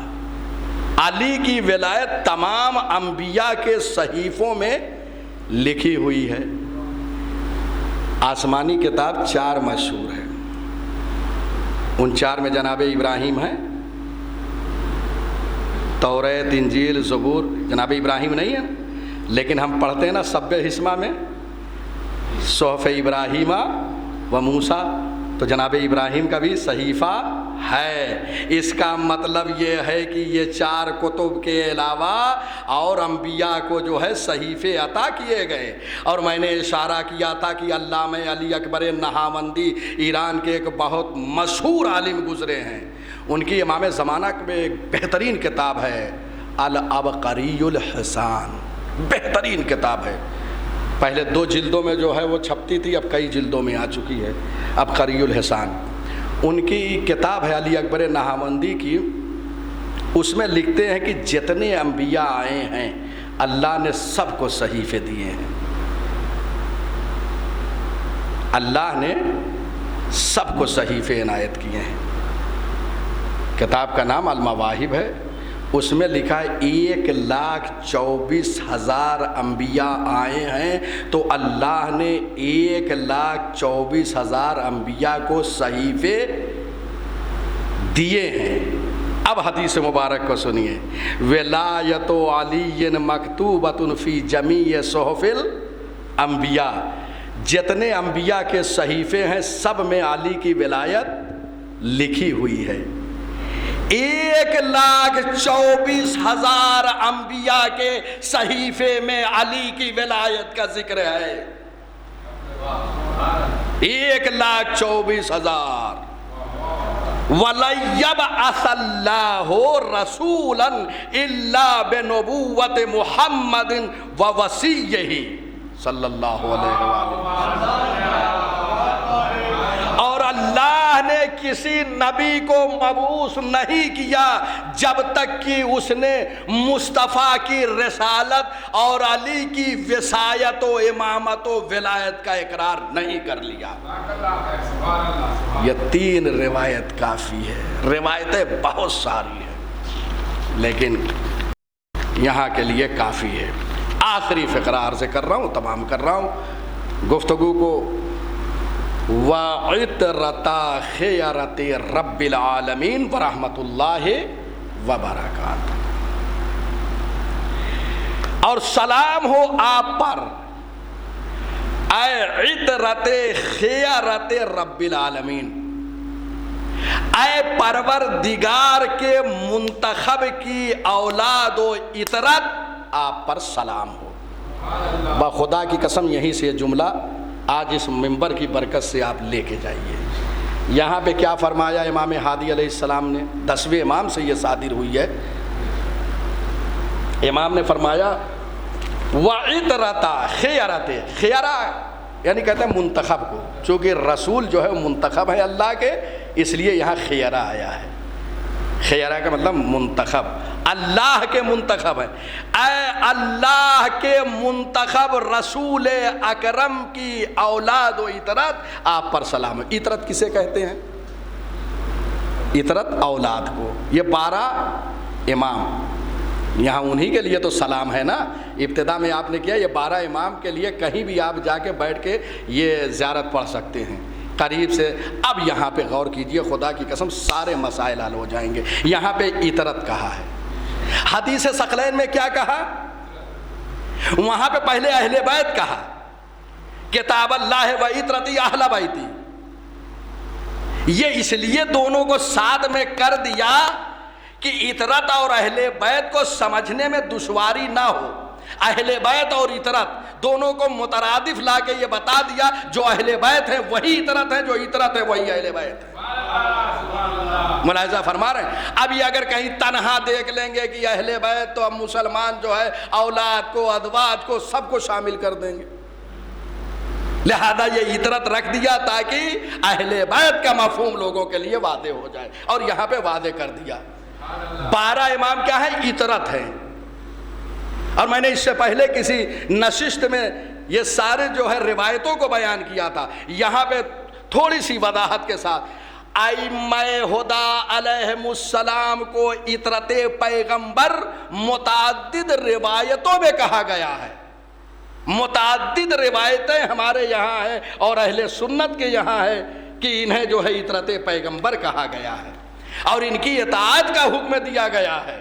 علی کی ولایت تمام انبیاء کے صحیفوں میں لکھی ہوئی ہے. آسمانی کتاب 4 مشہور ہے، ان 4 میں جناب ابراہیم ہے، توریت، انجیل، زبور. جناب ابراہیم نہیں ہے لیکن ہم پڑھتے ہیں نا سبع حسمہ میں صحف ابراہیمہ و موسیٰ، تو جناب ابراہیم کا بھی صحیفہ ہے۔ اس کا مطلب یہ ہے کہ یہ 4 کتب کے علاوہ اور انبیاء کو جو ہے صحیفے عطا کیے گئے۔ اور میں نے اشارہ کیا تھا کہ علامہ علی اکبر نہاوندی ایران کے ایک بہت مشہور عالم گزرے ہیں، ان کی امام زمانہ میں ایک بہترین کتاب ہے العبقری الحسان، بہترین کتاب ہے۔ پہلے 2 جلدوں میں جو ہے وہ چھپتی تھی، اب کئی جلدوں میں آ چکی ہے عبقری الحسان۔ ان کی کتاب ہے علی اکبر نہاوندی کی، اس میں لکھتے ہیں کہ جتنے انبیاء آئے ہیں اللہ نے سب کو صحیفے دیے ہیں، اللہ نے سب کو صحیفے عنایت کیے ہیں۔ کتاب کا نام المواہب ہے، اس میں لکھا ہے 1,24,000 انبیاء آئے ہیں تو اللہ نے 1,24,000 انبیاء کو صحیفے دیے ہیں۔ اب حدیث مبارک کو سنیے، ولایت علی مکتوبۃ فی جمیع صحف الانبیاء، جتنے انبیاء کے صحیفے ہیں سب میں علی کی ولایت لکھی ہوئی ہے۔ 1,24,000 انبیاء کے صحیفے میں علی کی ولایت کا ذکر ہے، 1,24,000۔ وَلَن يَبْعَثَ اللَّهُ رَسُولًا إِلَّا بِنُبُوَّةِ مُحَمَّدٍ وَوَصِيِّهِ صلی اللہ علیہ وآلہ۔ اور اللہ نے کسی نبی کو مبعوث نہیں کیا جب تک کہ اس نے مصطفیٰ کی رسالت اور علی کی وصایت و امامت و ولایت کا اقرار نہیں کر لیا۔ یہ 3 روایت کافی ہے، روایتیں بہت ساری ہیں لیکن یہاں کے لیے کافی ہے۔ آخری فقرہ عرض کر رہا ہوں، تمام کر رہا ہوں گفتگو کو۔ وَعِطْرَتَ خِيَرَتِ رَبِّ الْعَالَمِينَ وَرَحْمَةُ اللَّهِ وَبَرَكَاتُهُ، اور سلام ہو آپ پر اے عطرت خیرت رب العالمین، اے پروردگار کے منتخب کی اولاد و عطرت، آپ پر سلام ہو۔ بخدا کی قسم یہیں سے یہ جملہ آج اس منبر کی برکت سے آپ لے کے جائیے۔ یہاں پہ کیا فرمایا امام ہادی علیہ السلام نے؟ 10ویں امام سے یہ صادر ہوئی ہے۔ امام نے فرمایا وَعِطْرَتَ خِيَرَتِ، خیرہ یعنی کہتے ہیں منتخب کو، چونکہ رسول جو ہے وہ منتخب ہے اللہ کے، اس لیے یہاں خیرہ آیا ہے۔ خیرہ کا مطلب منتخب، اللہ کے منتخب ہے۔ اے اللہ کے منتخب رسول اکرم کی اولاد و عطرت، آپ پر سلام ہے۔ عطرت کسے کہتے ہیں؟ عطرت اولاد کو۔ یہ 12 امام، یہاں انہی کے لیے تو سلام ہے نا، ابتدا میں آپ نے کیا، یہ 12 امام کے لیے کہیں بھی آپ جا کے بیٹھ کے یہ زیارت پڑھ سکتے ہیں قریب سے۔ اب یہاں پہ غور کیجئے، خدا کی قسم سارے مسائل حل ہو جائیں گے۔ یہاں پہ عطرت کہا ہے، حدیث ثقلین میں کیا کہا؟ وہاں پہ پہلے اہل بیت کہا، کتاب اللہ و عطرتی اہل بیتی، یہ اس لیے دونوں کو ساتھ میں کر دیا کہ عطرت اور اہل بیت کو سمجھنے میں دشواری نہ ہو۔ اہل بیت اور عطرت دونوں کو مترادف لا کے یہ بتا دیا، جو اہل بیت ہے وہی عطرت ہے، جو عطرت ہے وہی اہل بیت ہے۔ ملاحظہ فرما رہے ہیں؟ ابھی اگر کہیں تنہا دیکھ لیں گے کہ اہل بیت تو اب مسلمان جو ہے اولاد کو، ازواج کو، سب کو شامل کر دیں گے، لہذا یہ عطرت رکھ دیا تاکہ اہل بیت کا مفہوم لوگوں کے لیے واضح ہو جائے، اور یہاں پہ واضح کر دیا۔ 12 امام کیا ہے؟ عطرت ہے۔ اور میں نے اس سے پہلے کسی نشست میں یہ سارے جو ہے روایتوں کو بیان کیا تھا، یہاں پہ تھوڑی سی وضاحت کے ساتھ ائمہ ہدی علیہم السلام کو عطرت پیغمبر متعدد روایتوں میں کہا گیا ہے۔ متعدد روایتیں ہمارے یہاں ہیں اور اہل سنت کے یہاں ہے کہ انہیں جو ہے عطرت پیغمبر کہا گیا ہے اور ان کی اطاعت کا حکم دیا گیا ہے۔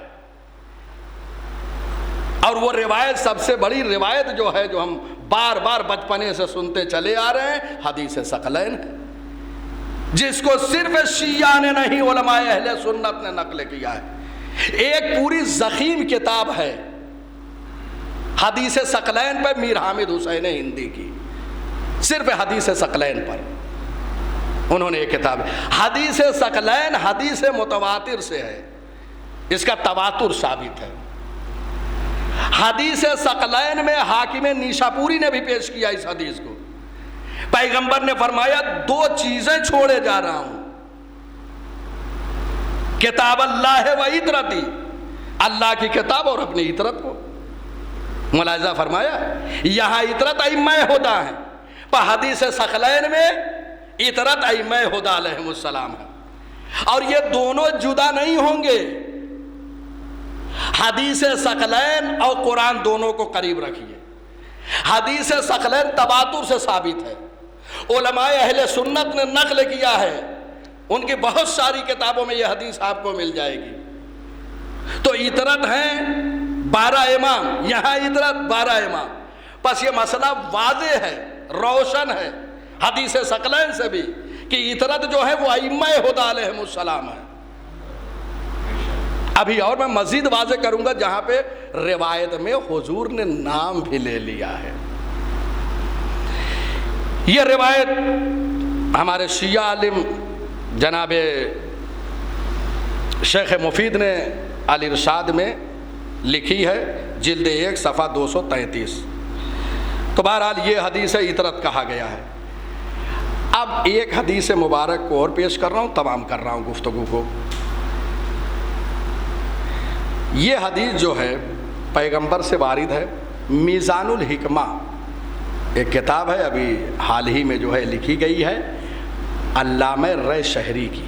اور وہ روایت سب سے بڑی روایت جو ہے، جو ہم بار بار بچپنے سے سنتے چلے آ رہے ہیں، حدیث ثقلین ہے۔ جس کو صرف شیعہ نے نہیں علماء اہل سنت نے نقل کیا ہے۔ ایک پوری ضخیم کتاب ہے حدیث ثقلین پر میر حامد حسین ہندی کی، صرف حدیث ثقلین پر انہوں نے ایک کتاب ہے۔ حدیث ثقلین حدیث متواتر سے ہے، اس کا تواتر ثابت ہے۔ حدیث ثقلین میں حاکم نیشاپوری نے بھی پیش کیا اس حدیث کو۔ پیغمبر نے فرمایا 2 چیزیں چھوڑے جا رہا ہوں، کتاب اللہ و عطرتی، اللہ کی کتاب اور اپنی عطرت کو۔ ملاحظہ فرمایا یہاں عطرت ائمہ ہدی ہیں، پر حدیث ثقلین میں عطرت ائمہ ہدی علیہم السلام ہے، اور یہ دونوں جدا نہیں ہوں گے۔ حدیث ثقلین اور قرآن دونوں کو قریب رکھیے۔ حدیث ثقلین تواتر سے ثابت ہے، علماء اہل سنت نے نقل کیا ہے، ان کی بہت ساری کتابوں میں یہ حدیث آپ کو مل جائے گی۔ تو عطرت ہیں 12 امام، یہاں عطرت 12 امام، بس یہ مسئلہ واضح ہے، روشن ہے حدیث ثقلین سے بھی کہ عطرت جو ہے وہ ائمہ ہدی علیہم السلام ہے۔ ابھی اور میں مزید واضح کروں گا جہاں پہ روایت میں حضور نے نام بھی لے لیا ہے۔ یہ روایت ہمارے شیعہ عالم جناب شیخ مفید نے الارشاد میں لکھی ہے، جلد 1 صفحہ 233۔ تو بہرحال یہ حدیث عطرت کہا گیا ہے۔ اب ایک حدیث مبارک کو اور پیش کر رہا ہوں، تمام کر رہا ہوں گفتگو کو۔ یہ حدیث جو ہے پیغمبر سے وارد ہے، میزان الحکمہ ایک کتاب ہے، ابھی حال ہی میں جو ہے لکھی گئی ہے علامہ رے شہری کی،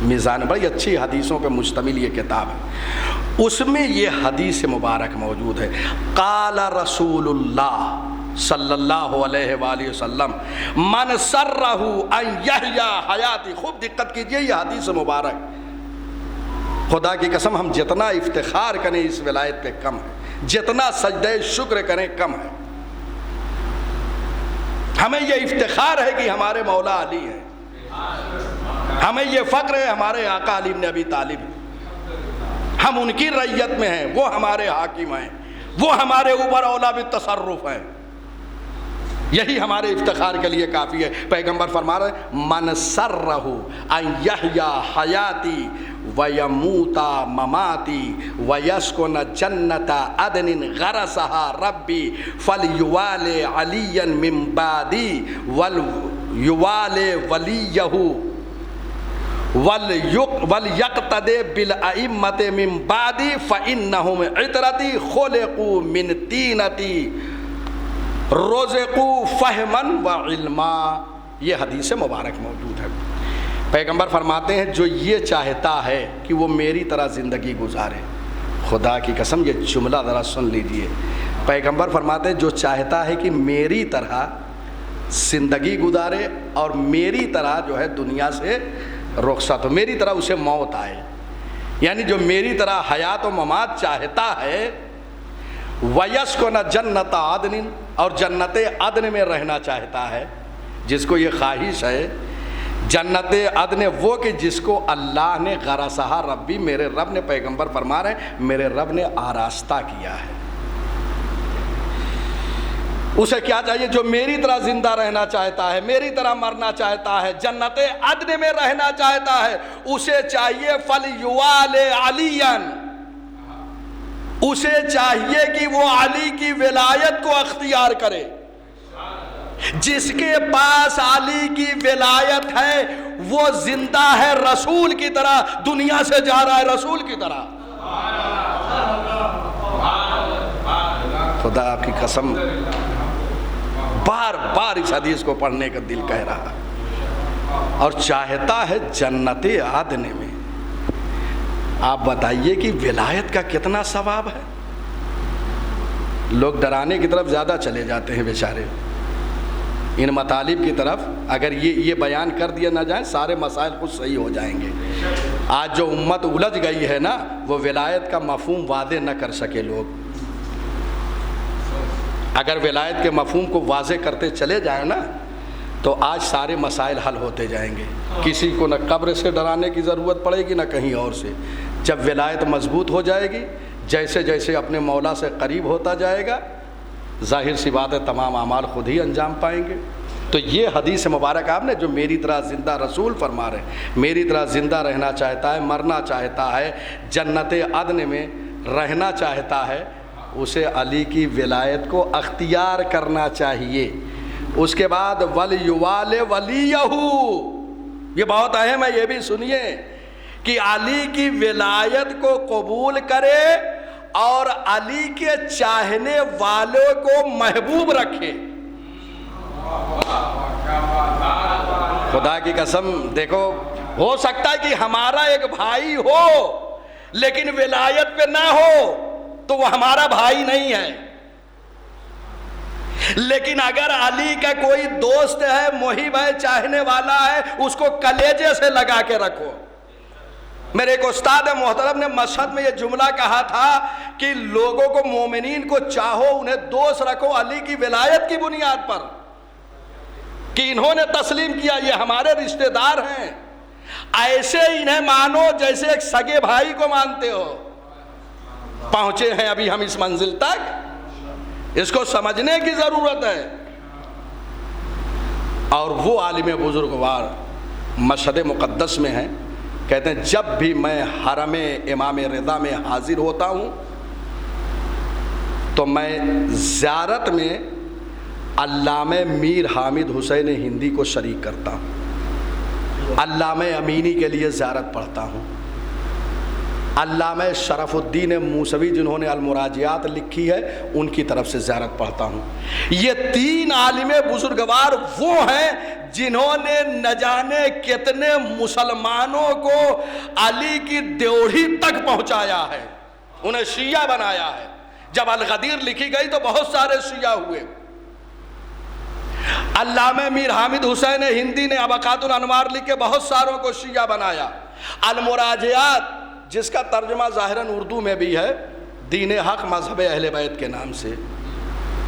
میزان، بڑی اچھی حدیثوں پہ مشتمل یہ کتاب ہے۔ اس میں یہ حدیث مبارک موجود ہے، قال رسول اللہ صلی اللہ علیہ وآلہ وسلم من سرہ ان یحییٰ حیاتی۔ خوب دقت کیجئے، یہ حدیث مبارک، خدا کی قسم ہم جتنا افتخار کریں اس ولایت پہ کم ہے، جتنا سجدہ شکر کریں کم ہے۔ ہمیں یہ افتخار ہے کہ ہمارے مولا علی ہیں، ہمیں یہ فخر ہے ہمارے آقا علی بن ابی طالب، ہم ان کی رعیت میں ہیں، وہ ہمارے حاکم ہیں، وہ ہمارے اوپر اولیٰ بالتصرف ہیں۔ یہی ہمارے افتخار کے لیے کافی ہے۔ پیغمبر فرما رہے ہیں من سرہ ان یحییٰ حیاتی ویموتا مماتی ویسکن جنت عدن غرسہا ربی فلیوال علی من بعدی ولیوال ولیہ ولیقتد بالائمۃ من بعدی فانہم عطرتی خلقوا من طینتی رزقوا فہما وعلما۔ یہ حدیث مبارک موجود ہے۔ پیغمبر فرماتے ہیں جو یہ چاہتا ہے کہ وہ میری طرح زندگی گزارے، خدا کی قسم یہ جملہ ذرا سن لیجئے، پیغمبر فرماتے ہیں جو چاہتا ہے کہ میری طرح زندگی گزارے اور میری طرح جو ہے دنیا سے رخصت ہو، میری طرح اسے موت آئے، یعنی جو میری طرح حیات و ممات چاہتا ہے، وَيَسْكُنَ جَنَّتَ عَدْنٍ، اور جنت عدن میں رہنا چاہتا ہے، جس کو یہ خواہش ہے جنت عدن وہ کہ جس کو اللہ نے غرسہا ربی، میرے رب نے، پیغمبر فرما رہے ہیں میرے رب نے آراستہ کیا ہے۔ اسے کیا چاہیے؟ جو میری طرح زندہ رہنا چاہتا ہے، میری طرح مرنا چاہتا ہے، جنت عدن میں رہنا چاہتا ہے، اسے چاہیے فلیوال علیٰ، اسے چاہیے کہ وہ علی کی ولایت کو اختیار کرے۔ جس کے پاس علی کی ولایت ہے وہ زندہ ہے رسول کی طرح، دنیا سے جا رہا ہے رسول کی طرح۔ خدا آپ کی قسم بار بار اس حدیث کو پڑھنے کا دل کہہ رہا، اور چاہتا ہے جنت عدن میں۔ آپ بتائیے کہ ولایت کا کتنا ثواب ہے۔ لوگ ڈرانے کی طرف زیادہ چلے جاتے ہیں بیچارے، ان مطالب کی طرف اگر یہ بیان کر دیا نہ جائے سارے مسائل خود صحیح ہو جائیں گے۔ آج جو امت الجھ گئی ہے نا، وہ ولایت کا مفہوم واضح نہ کر سکے لوگ۔ اگر ولایت کے مفہوم کو واضح کرتے چلے جائیں نا تو آج سارے مسائل حل ہوتے جائیں گے. کسی کو نہ قبر سے ڈرانے کی ضرورت پڑے گی نہ کہیں اور سے. جب ولایت مضبوط ہو جائے گی، جیسے جیسے اپنے مولا سے قریب ہوتا جائے گا، ظاہر سی بات ہے تمام اعمال خود ہی انجام پائیں گے. تو یہ حدیث مبارک آپ نے جو میری طرح زندہ رسول فرما رہے ہیں، میری طرح زندہ رہنا چاہتا ہے، مرنا چاہتا ہے، جنت عدن میں رہنا چاہتا ہے، اسے علی کی ولایت کو اختیار کرنا چاہیے. اس کے بعد وَلْيُوَالِ وَلِيَّهُ، یہ بہت اہم ہے، یہ بھی سنیے کہ علی کی ولایت کو قبول کرے اور علی کے چاہنے والوں کو محبوب رکھے. خدا کی قسم دیکھو، ہو سکتا ہے کہ ہمارا ایک بھائی ہو لیکن ولایت پہ نہ ہو تو وہ ہمارا بھائی نہیں ہے. لیکن اگر علی کا کوئی دوست ہے، محب ہے، چاہنے والا ہے، اس کو کلیجے سے لگا کے رکھو. میرے ایک استاد محترم نے مشہد میں یہ جملہ کہا تھا کہ لوگوں کو، مومنین کو چاہو، انہیں دوست رکھو علی کی ولایت کی بنیاد پر، کہ انہوں نے تسلیم کیا یہ ہمارے رشتہ دار ہیں. ایسے انہیں مانو جیسے ایک سگے بھائی کو مانتے ہو. پہنچے ہیں ابھی ہم اس منزل تک، اس کو سمجھنے کی ضرورت ہے. اور وہ عالم بزرگوار مشہد مقدس میں ہیں، کہتے ہیں جب بھی میں حرم امام رضا میں حاضر ہوتا ہوں تو میں زیارت میں علامہ میر حامد حسین ہندی کو شریک کرتا ہوں، علامہ امینی کے لیے زیارت پڑھتا ہوں، علامہ شرف الدین موسوی جنہوں نے المراجعات لکھی ہے ان کی طرف سے زیارت پڑھتا ہوں. یہ تین عالم بزرگوار وہ ہیں جنہوں نے نہ جانے کتنے مسلمانوں کو علی کی دیوڑھی تک پہنچایا ہے، انہیں شیعہ بنایا ہے. جب الغدیر لکھی گئی تو بہت سارے شیعہ ہوئے. علامہ میر حامد حسین ہندی نے ابقات الانوار لکھ کے بہت ساروں کو شیعہ بنایا. المراجعات جس کا ترجمہ ظاہراً اردو میں بھی ہے، دین حق مذہب اہل بیت کے نام سے،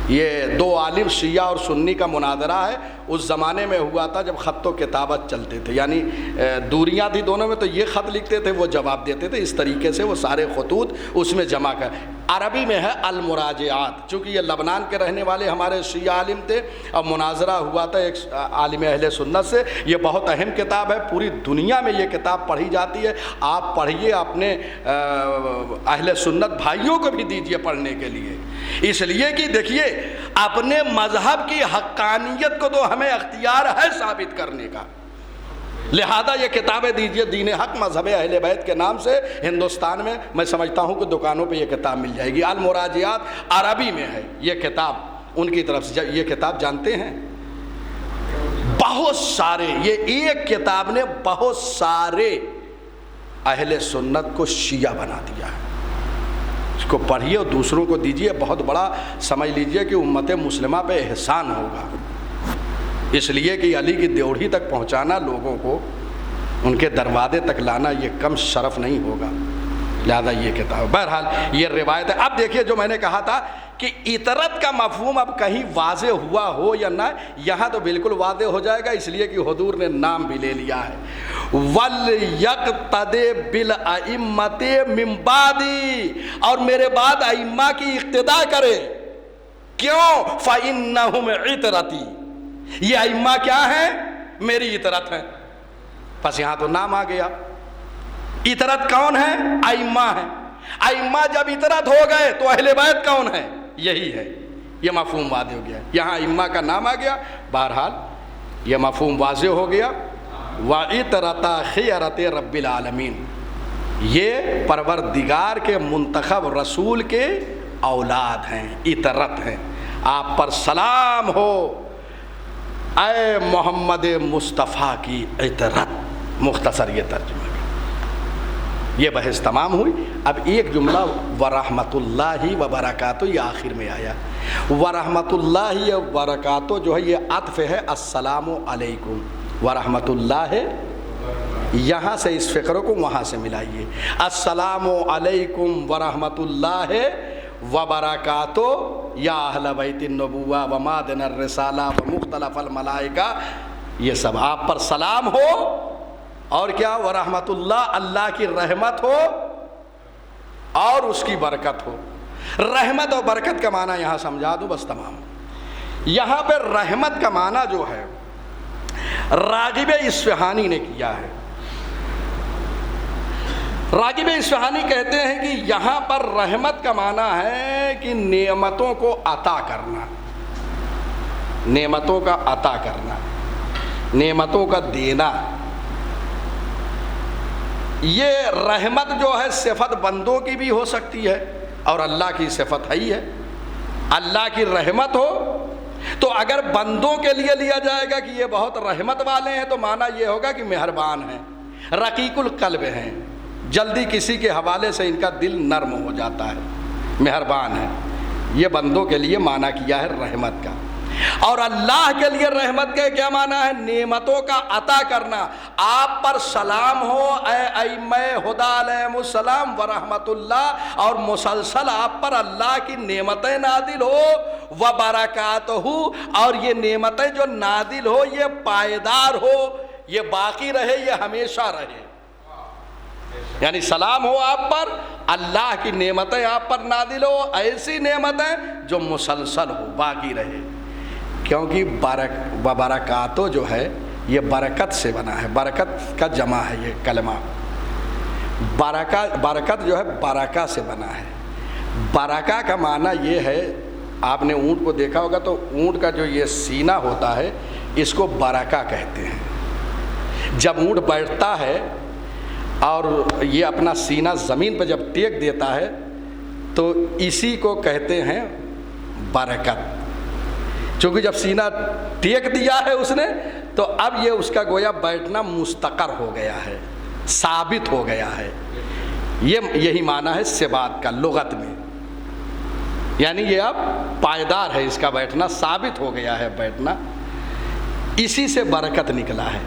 یہ دو عالم شیعہ اور سنی کا مناظرہ ہے. اس زمانے میں ہوا تھا جب خط و کتابت چلتے تھے، یعنی دوریاں تھی دونوں میں، تو یہ خط لکھتے تھے وہ جواب دیتے تھے. اس طریقے سے وہ سارے خطوط اس میں جمع کر. عربی میں ہے المراجعات. چونکہ یہ لبنان کے رہنے والے ہمارے شیعہ عالم تھے اور مناظرہ ہوا تھا ایک عالم اہل سنت سے. یہ بہت اہم کتاب ہے، پوری دنیا میں یہ کتاب پڑھی جاتی ہے. آپ پڑھیے، اپنے اہل سنت بھائیوں کو بھی دیجیے پڑھنے کے لیے، اس لیے کہ دیکھیے اپنے مذہب کی حقانیت کو تو ہمیں اختیار ہے ثابت کرنے کا. لہذا یہ کتابیں دیجیے، دین حق مذہب اہل بیت کے نام سے. ہندوستان میں سمجھتا ہوں کہ دکانوں پہ یہ کتاب مل جائے گی. المراجعات عربی میں ہے یہ کتاب ان کی طرف سے. یہ کتاب جانتے ہیں بہت سارے، یہ ایک کتاب نے بہت سارے اہل سنت کو شیعہ بنا دیا ہے. اس کو پڑھیے اور دوسروں کو دیجیے. بہت بڑا سمجھ لیجیے کہ امت مسلمہ پہ احسان ہوگا، اس لیے کہ علی کی دیوڑھی تک پہنچانا، لوگوں کو ان کے دروازے تک لانا، یہ کم شرف نہیں ہوگا. لہذا یہ کتاب، بہرحال یہ روایت ہے. اب دیکھیے جو میں نے کہا تھا کہ اطرت کا مفہوم اب کہیں واضح ہوا ہو یا نہ، یہاں تو بالکل واضح ہو جائے گا، اس لیے کہ حضور نے نام بھی لے لیا ہے. وَلْيَقْتَدِ بِالْأَئِمَّةِ مِن بَعْدِي، اور میرے بعد ائمہ کی اقتداء کرے. کیوں؟ فَإِنَّهُمْ عِطْرَتِي، یہ ائمہ کیا ہیں؟ میری اطرت ہے. بس یہاں تو نام آ گیا. اطرت کون ہے؟ ائمہ ہیں. ائمہ جب اطرت ہو گئے تو اہل بیت کون ہے؟ یہی ہے. یہ مفہوم واضح ہو گیا. یہاں ائمہ کا نام آ گیا. بہرحال یہ مفہوم واضح ہو گیا. وَعِطْرَتَ خِيَرَتِ رَبِّ الْعَالَمِينَ، یہ پروردگار کے منتخب رسول کے اولاد ہیں، اطرت ہیں. آپ پر سلام ہو اے محمد مصطفیٰ کی اطرت. مختصر یہ ترجمہ. یہ بحث تمام ہوئی. اب ایک جملہ ورحمۃ اللہ وبرکاتہ، یہ آخر میں آیا. ورحمۃ اللہ وبرکاتہ جو ہے یہ عطف ہے السلام علیکم. ورحمۃ اللہ، یہاں سے اس فقرے کو وہاں سے ملائیے. السلام علیکم ورحمۃ اللہ وبرکاتہ یا اہل بیت النبوہ و مادن الرسالہ و مختلف الملائکہ، یہ سب آپ پر سلام ہو، اور کیا ورحمت اللہ، اللہ کی رحمت ہو اور اس کی برکت ہو۔ رحمت اور برکت کا معنی یہاں سمجھا دوں بس تمام۔ یہاں پہ رحمت کا معنی جو ہے راغب اصفہانی نے کیا ہے۔ راغب اصفہانی کہتے ہیں کہ یہاں پر رحمت کا معنی ہے کہ نعمتوں کو عطا کرنا، نعمتوں کا عطا کرنا، نعمتوں کا دینا۔ یہ رحمت جو ہے صفت بندوں کی بھی ہو سکتی ہے اور اللہ کی صفت ہے ہی ہے۔ اللہ کی رحمت ہو تو اگر بندوں کے لیے لیا جائے گا کہ یہ بہت رحمت والے ہیں تو معنی یہ ہوگا کہ مہربان ہیں، رقیق القلب ہیں، جلدی کسی کے حوالے سے ان کا دل نرم ہو جاتا ہے، مہربان ہے۔ یہ بندوں کے لیے معنی کیا ہے رحمت کا۔ اور اللہ کے لیے رحمت کا کیا معنی ہے؟ نعمتوں کا عطا کرنا۔ آپ پر سلام ہو اے ائمہ ہدی علیہم السلام ورحمت اللہ، اور مسلسل آپ پر اللہ کی نعمتیں نازل ہو و برکاتہ، اور یہ نعمتیں جو نازل ہو یہ پائیدار ہو، یہ باقی رہے، یہ ہمیشہ رہے۔ یعنی سلام ہو آپ پر، اللہ کی نعمتیں آپ پر نازل ہو، ایسی نعمتیں جو مسلسل ہو، باقی رہے۔ کیونکہ برکاتو جو ہے یہ برکت سے بنا ہے، برکت کا جمع ہے یہ کلمہ۔ برکت جو ہے برکہ سے بنا ہے۔ برکہ کا معنی یہ ہے، آپ نے اونٹ کو دیکھا ہوگا تو اونٹ کا جو یہ سینہ ہوتا ہے اس کو برکہ کہتے ہیں۔ جب اونٹ بیٹھتا ہے اور یہ اپنا سینہ زمین پہ جب ٹیک دیتا ہے تو اسی کو کہتے ہیں برکت۔ چونکہ جب سینہ ٹیک دیا ہے اس نے تو اب یہ اس کا گویا بیٹھنا مستقر ہو گیا ہے، ثابت ہو گیا ہے۔ یہی معنی ہے ثبات کا لغت میں، یعنی یہ اب پائیدار ہے، اس کا بیٹھنا ثابت ہو گیا ہے، بیٹھنا اسی سے برکت نکلا ہے۔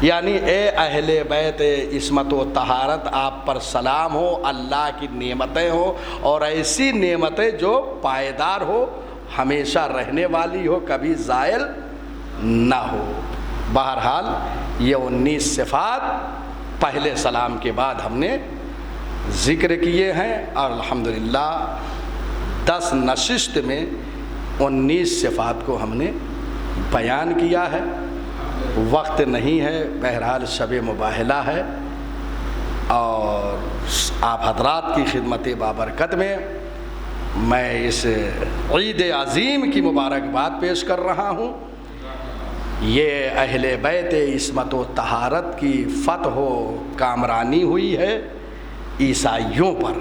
یعنی اے اہل بیت عصمت و طہارت، آپ پر سلام ہو، اللہ کی نعمتیں ہو، اور ایسی نعمتیں جو پائیدار ہو، ہمیشہ رہنے والی ہو، کبھی زائل نہ ہو۔ بہرحال یہ 19 صفات پہلے سلام کے بعد ہم نے ذکر کیے ہیں، اور الحمدللہ 10 نشست میں 19 صفات کو ہم نے بیان کیا ہے۔ وقت نہیں ہے، بہرحال شب مباہلہ ہے، اور آپ حضرات کی خدمت بابرکت میں میں اس عید عظیم کی مبارکباد پیش کر رہا ہوں۔ یہ اہل بیت عصمت و طہارت کی فتح و کامرانی ہوئی ہے عیسائیوں پر،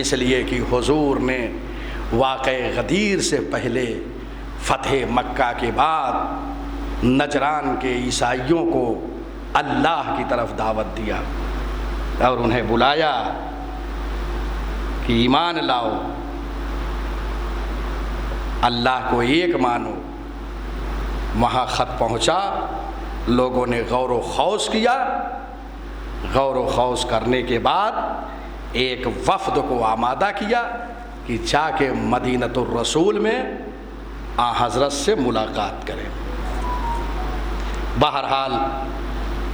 اس لیے کہ حضور نے واقع غدیر سے پہلے فتح مکہ کے بعد نجران کے عیسائیوں کو اللہ کی طرف دعوت دیا اور انہیں بلایا کہ ایمان لاؤ، اللہ کو ایک مانو۔ وہاں خط پہنچا، لوگوں نے غور و خوض کیا، غور و خوض کرنے کے بعد ایک وفد کو آمادہ کیا کہ جا کے مدینۃ الرسول میں آن حضرت سے ملاقات کریں۔ بہرحال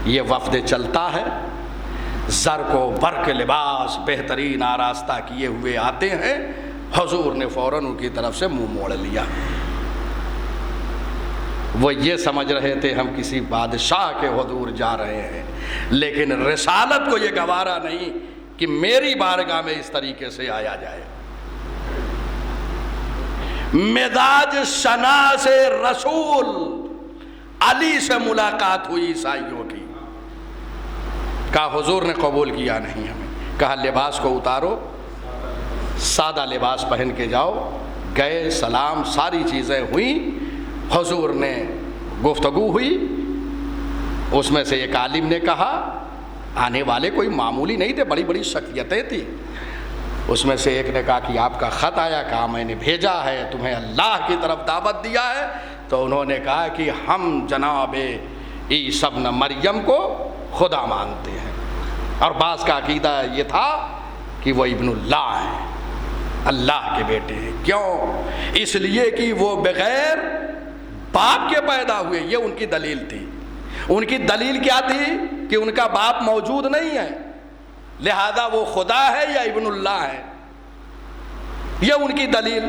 یہ وفد چلتا ہے، زرق و برق لباس بہترین آراستہ کیے ہوئے آتے ہیں۔ حضور نے فوراً ان کی طرف سے منہ موڑ لیا۔ وہ یہ سمجھ رہے تھے ہم کسی بادشاہ کے حضور جا رہے ہیں، لیکن رسالت کو یہ گوارا نہیں کہ میری بارگاہ میں اس طریقے سے آیا جائے۔ مزاج شناس رسول علی سے ملاقات ہوئی عیسائیوں کی، کہا حضور نے قبول کیا نہیں ہمیں، کہا لباس کو اتارو، سادہ لباس پہن کے جاؤ۔ گئے، سلام، ساری چیزیں ہوئیں، حضور نے گفتگو ہوئی۔ اس میں سے ایک عالم نے کہا، آنے والے کوئی معمولی نہیں تھے، بڑی بڑی شخصیتیں تھیں۔ اس میں سے ایک نے کہا کہ آپ کا خط آیا، کہا میں نے بھیجا ہے، تمہیں اللہ کی طرف دعوت دیا ہے۔ تو انہوں نے کہا کہ ہم جناب عیسی ابن مریم کو خدا مانتے ہیں، اور بعض کا عقیدہ یہ تھا کہ وہ ابن اللہ ہیں۔ اللہ کے بیٹے ہیں۔ کیوں؟ اس لیے کہ وہ بغیر باپ کے پیدا ہوئے، یہ ان کی دلیل تھی۔ ان کی دلیل کیا تھی؟ کہ ان کا باپ موجود نہیں ہے، لہذا وہ خدا ہے یا ابن اللہ ہے، یہ ان کی دلیل۔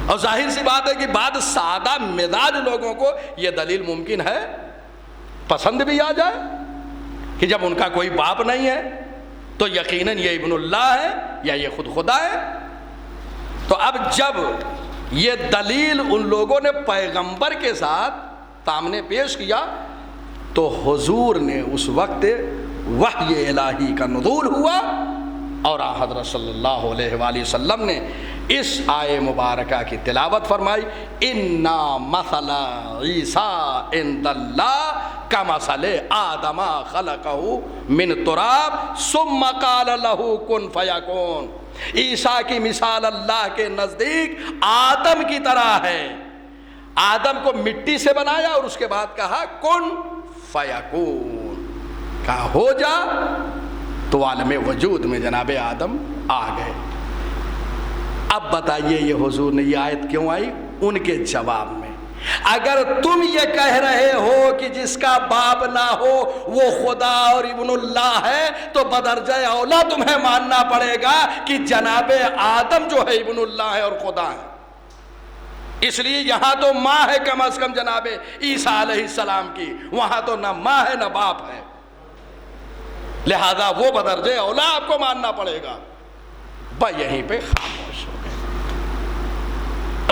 اور ظاہر سی بات ہے کہ بعد سادہ مزاج لوگوں کو یہ دلیل ممکن ہے پسند بھی آ جائے کہ جب ان کا کوئی باپ نہیں ہے تو یقیناً یہ ابن اللہ ہے یا یہ خود خدا ہے۔ تو اب جب یہ دلیل ان لوگوں نے پیغمبر کے ساتھ سامنے پیش کیا تو حضور نے اس وقت وحی الہی کا نزول ہوا اور حضرت صلی اللہ علیہ وآلہ وسلم نے اس آیے مبارکہ کی تلاوت فرمائی، اِنَّا مَثَلَ عِیسَىٰ عِنْدَ اللَّهِ كَمَثَلِ آدَمَ خَلَقَهُ مِنْ تُرَابٍ ثُمَّ قَالَ لَهُ كُن فَيَكُونُ۔ عیسیٰ کی مثال اللہ کے نزدیک آدم کی طرح ہے۔ آدم کو مٹی سے بنایا اور اس کے بعد کہا کن فیکون، کہا ہو جا، تو عالم وجود میں جناب آدم آ گئے۔ اب بتائیے یہ حضور نے یہ آیت کیوں آئی؟ ان کے جواب میں، اگر تم یہ کہہ رہے ہو کہ جس کا باپ نہ ہو وہ خدا اور ابن اللہ ہے تو بدرجہ اولا تمہیں ماننا پڑے گا کہ جناب آدم جو ہے ابن اللہ ہے اور خدا ہے۔ اس لیے یہاں تو ماں ہے کم از کم جناب عیسیٰ علیہ السلام کی، وہاں تو نہ ماں ہے نہ باپ ہے، لہذا وہ بدرجہ اولا آپ کو ماننا پڑے گا۔ بھائی یہیں پہ خاموش ہو گئے۔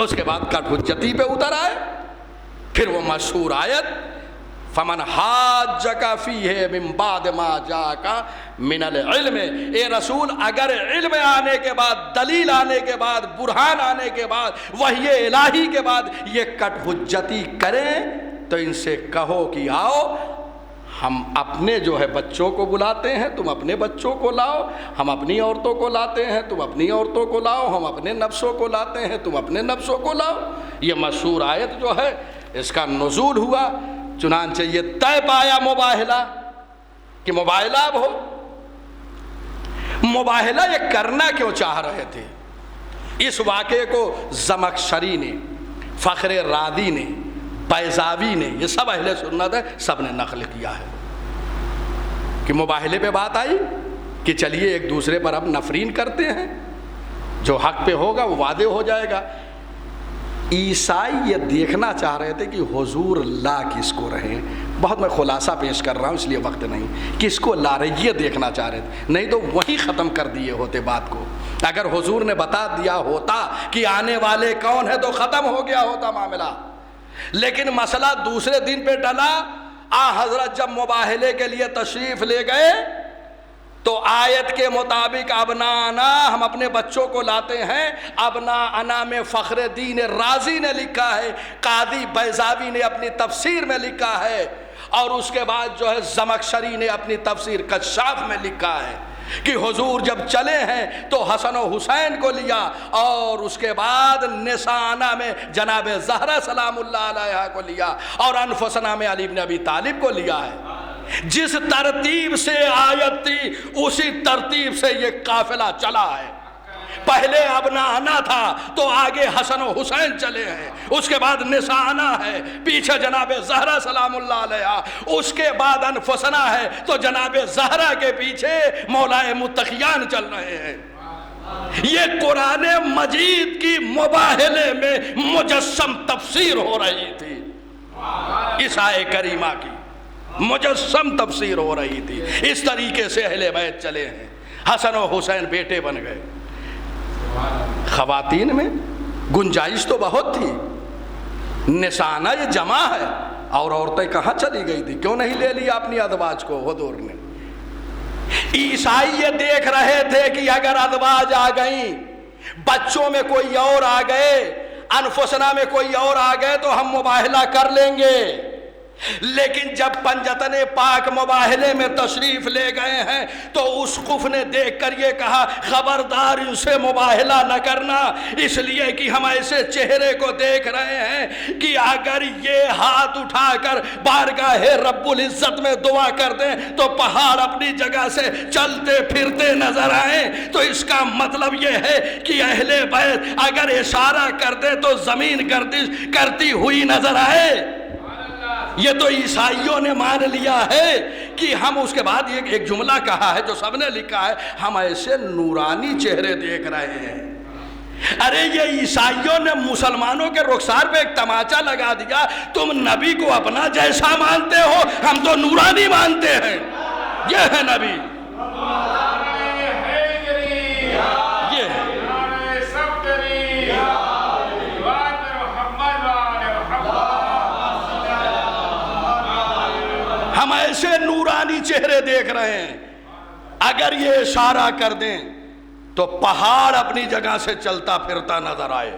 اس کے بعد کٹ حجتی پہ اتر آئے، پھر وہ مشہور آیت فمن حاجک فیہ من بعد ما جاءک من العلم، اے رسول اگر علم آنے کے بعد، دلیل آنے کے بعد، برہان آنے کے بعد، وحی الہی کے بعد یہ کٹ حجتی کریں تو ان سے کہو کہ آؤ ہم اپنے جو ہے بچوں کو بلاتے ہیں، تم اپنے بچوں کو لاؤ، ہم اپنی عورتوں کو لاتے ہیں، تم اپنی عورتوں کو لاؤ، ہم اپنے نفسوں کو لاتے ہیں، تم اپنے نفسوں کو لاؤ۔ یہ مشہور آیت جو ہے اس کا نزول ہوا، چنانچہ یہ طے پایا مباہلہ کہ مباہلہ اب ہو۔ مباہلہ یہ کرنا کیوں چاہ رہے تھے؟ اس واقعے کو زمخشری نے، فخر رازی نے، بیضاوی نے، یہ سب اہل سنت ہے، سب نے نقل کیا ہے کہ مباہلے پہ بات آئی کہ چلیے ایک دوسرے پر اب نفرین کرتے ہیں، جو حق پہ ہوگا وہ واضح ہو جائے گا۔ عیسائی یہ دیکھنا چاہ رہے تھے کہ حضور لا کس کو رہے، بہت میں خلاصہ پیش کر رہا ہوں اس لیے وقت نہیں، کس کو لا رہے یہ دیکھنا چاہ رہے تھے، نہیں تو وہی ختم کر دیے ہوتے بات کو۔ اگر حضور نے بتا دیا ہوتا کہ آنے والے کون ہے تو ختم ہو گیا ہوتا معاملہ، لیکن مسئلہ دوسرے دن پہ ڈلا۔ حضرت جب مباہلے کے لیے تشریف لے گئے تو آیت کے مطابق ابنانا، ہم اپنے بچوں کو لاتے ہیں، ابنانا میں فخر دین رازی نے لکھا ہے، قاضی بیضاوی نے اپنی تفسیر میں لکھا ہے، اور اس کے بعد جو ہے زمخشری نے اپنی تفسیر کشاف میں لکھا ہے کہ حضور جب چلے ہیں تو حسن و حسین کو لیا، اور اس کے بعد نسانہ میں جناب زہرا سلام اللہ علیہا کو لیا، اور انفسنا میں علی بن ابی طالب کو لیا ہے۔ جس ترتیب سے آیت تھی اسی ترتیب سے یہ قافلہ چلا ہے۔ پہلے ابنانا تھا تو آگے حسن و حسین چلے ہیں، اس کے بعد نسانا ہے، پیچھے جناب زہرا سلام اللہ علیہا، اس کے بعد انفسنا ہے تو جناب زہرا کے پیچھے مولائے متقیان چل رہے ہیں۔ یہ قرآن مجید کی مباہلے میں مجسم تفسیر ہو رہی تھی، اس آیے کریمہ کی مجسم تفسیر ہو رہی تھی۔ اس طریقے سے اہل بیت چلے ہیں، حسن و حسین بیٹے بن گئے۔ خواتین میں گنجائش تو بہت تھی، نسانہ یہ جمع ہے، اور عورتیں کہاں چلی گئی تھی؟ کیوں نہیں لے لیا اپنی ازواج کو حضور نے؟ عیسائی یہ دیکھ رہے تھے کہ اگر ازواج آ گئیں، بچوں میں کوئی اور آ گئے، انفسنا میں کوئی اور آ گئے تو ہم مباہلہ کر لیں گے، لیکن جب پنجتن پاک مباہلے میں تشریف لے گئے ہیں تو اسقف نے دیکھ کر یہ کہا خبردار ان سے مباہلہ نہ کرنا، اس لیے کہ ہم ایسے چہرے کو دیکھ رہے ہیں کہ اگر یہ ہاتھ اٹھا کر بارگاہ رب العزت میں دعا کر دیں تو پہاڑ اپنی جگہ سے چلتے پھرتے نظر آئیں، تو اس کا مطلب یہ ہے کہ اہل بیت اگر اشارہ کر دے تو زمین گردش کرتی ہوئی نظر آئے۔ یہ تو عیسائیوں نے مان لیا ہے کہ ہم، اس کے بعد ایک جملہ کہا ہے جو سب نے لکھا ہے، ہم ایسے نورانی چہرے دیکھ رہے ہیں۔ ارے یہ عیسائیوں نے مسلمانوں کے رخسار پہ ایک تماچا لگا دیا، تم نبی کو اپنا جیسا مانتے ہو، ہم تو نورانی مانتے ہیں، یہ ہے نبی، یہ ہے۔ ہم ایسے نورانی چہرے دیکھ رہے ہیں، اگر یہ اشارہ کر دیں تو پہاڑ اپنی جگہ سے چلتا پھرتا نظر آئے،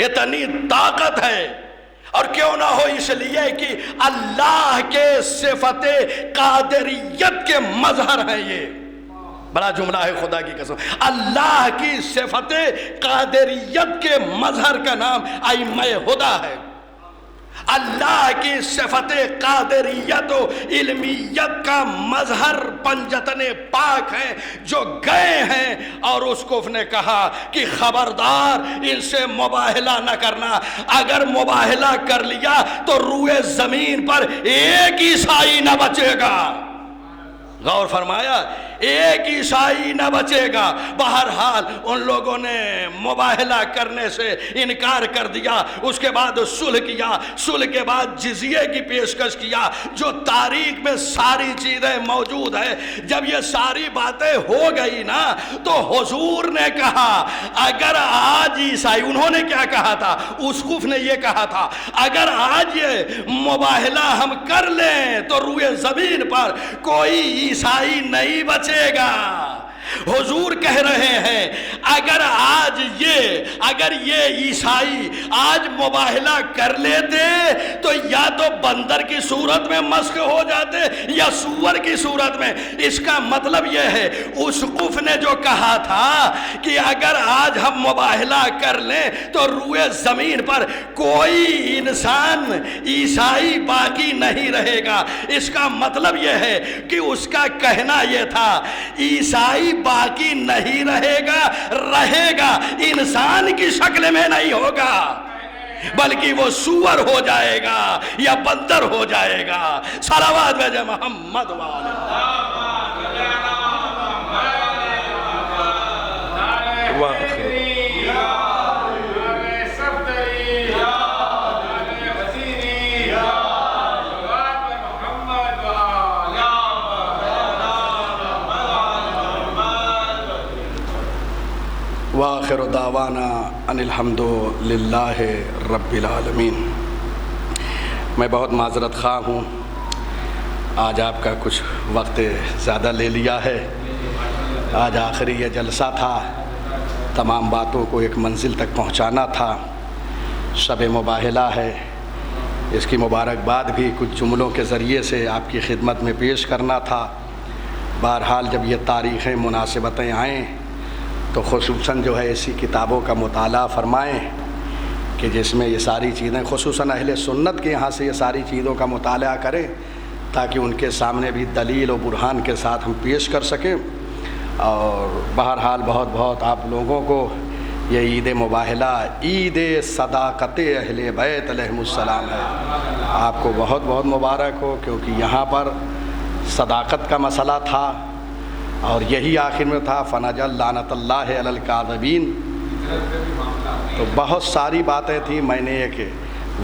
اتنی طاقت ہے۔ اور کیوں نہ ہو، اس لیے کہ اللہ کے صفت قادریت کے مظہر ہیں، یہ بڑا جملہ ہے خدا کی قسم، اللہ کی صفت قادریت کے مظہر کا نام ائمہ ہدی ہے۔ اللہ کی صفت قادریت و علمیت کا مظہر پنجتن پاک ہیں جو گئے ہیں، اور اسقف نے کہا کہ خبردار ان سے مباہلہ نہ کرنا، اگر مباہلہ کر لیا تو روئے زمین پر ایک عیسائی نہ بچے گا۔ غور فرمایا، ایک عیسائی نہ بچے گا۔ بہرحال ان لوگوں نے مباہلہ کرنے سے انکار کر دیا، اس کے بعد صلح کیا، صلح کے بعد جزیے کی پیشکش کیا، جو تاریخ میں ساری چیزیں موجود ہیں۔ جب یہ ساری باتیں ہو گئی نا تو حضور نے کہا اگر آج عیسائی، انہوں نے کیا کہا تھا، اسقف نے یہ کہا تھا اگر آج یہ مباہلہ ہم کر لیں تو روئے زمین پر کوئی عیسائی نہیں بچے گا۔ حضور کہہ رہے ہیں اگر یہ عیسائی آج مباہلہ کر لیتے تو یا تو بندر کی صورت میں مسخ ہو جاتے یا سور کی صورت میں۔ اس کا مطلب یہ ہے اسقف نے جو کہا تھا کہ اگر آج ہم مباہلہ کر لیں تو روئے زمین پر کوئی انسان عیسائی باقی نہیں رہے گا، اس کا مطلب یہ ہے کہ اس کا کہنا یہ تھا عیسائی باقی نہیں رہے گا انسان کی شکل میں نہیں ہوگا، بلکہ وہ سور ہو جائے گا یا بندر ہو جائے گا۔ صلوات بھیجے محمد والے۔ وآخر دعوانا ان الحمد للہ رب العالمین۔ میں بہت معذرت خواہ ہوں، آج آپ کا کچھ وقت زیادہ لے لیا ہے۔ آج آخری یہ جلسہ تھا، تمام باتوں کو ایک منزل تک پہنچانا تھا۔ شب مباہلہ ہے، اس کی مبارکباد بھی کچھ جملوں کے ذریعے سے آپ کی خدمت میں پیش کرنا تھا۔ بہرحال جب یہ تاریخیں مناسبتیں آئیں تو خصوصاً جو ہے ایسی کتابوں کا مطالعہ فرمائیں کہ جس میں یہ ساری چیزیں، خصوصاً اہل سنت کے یہاں سے یہ ساری چیزوں کا مطالعہ کریں تاکہ ان کے سامنے بھی دلیل و برہان کے ساتھ ہم پیش کر سکیں۔ اور بہرحال بہت بہت آپ لوگوں کو یہ عید مباہلہ، عید صداقت اہل بیت علیہم السلام ہے، آپ کو بہت بہت مبارک ہو، کیونکہ یہاں پر صداقت کا مسئلہ تھا اور یہی آخر میں تھا فنجل لعنت اللہ علی الکاذبین۔ تو بہت ساری باتیں تھیں، میں نے ایک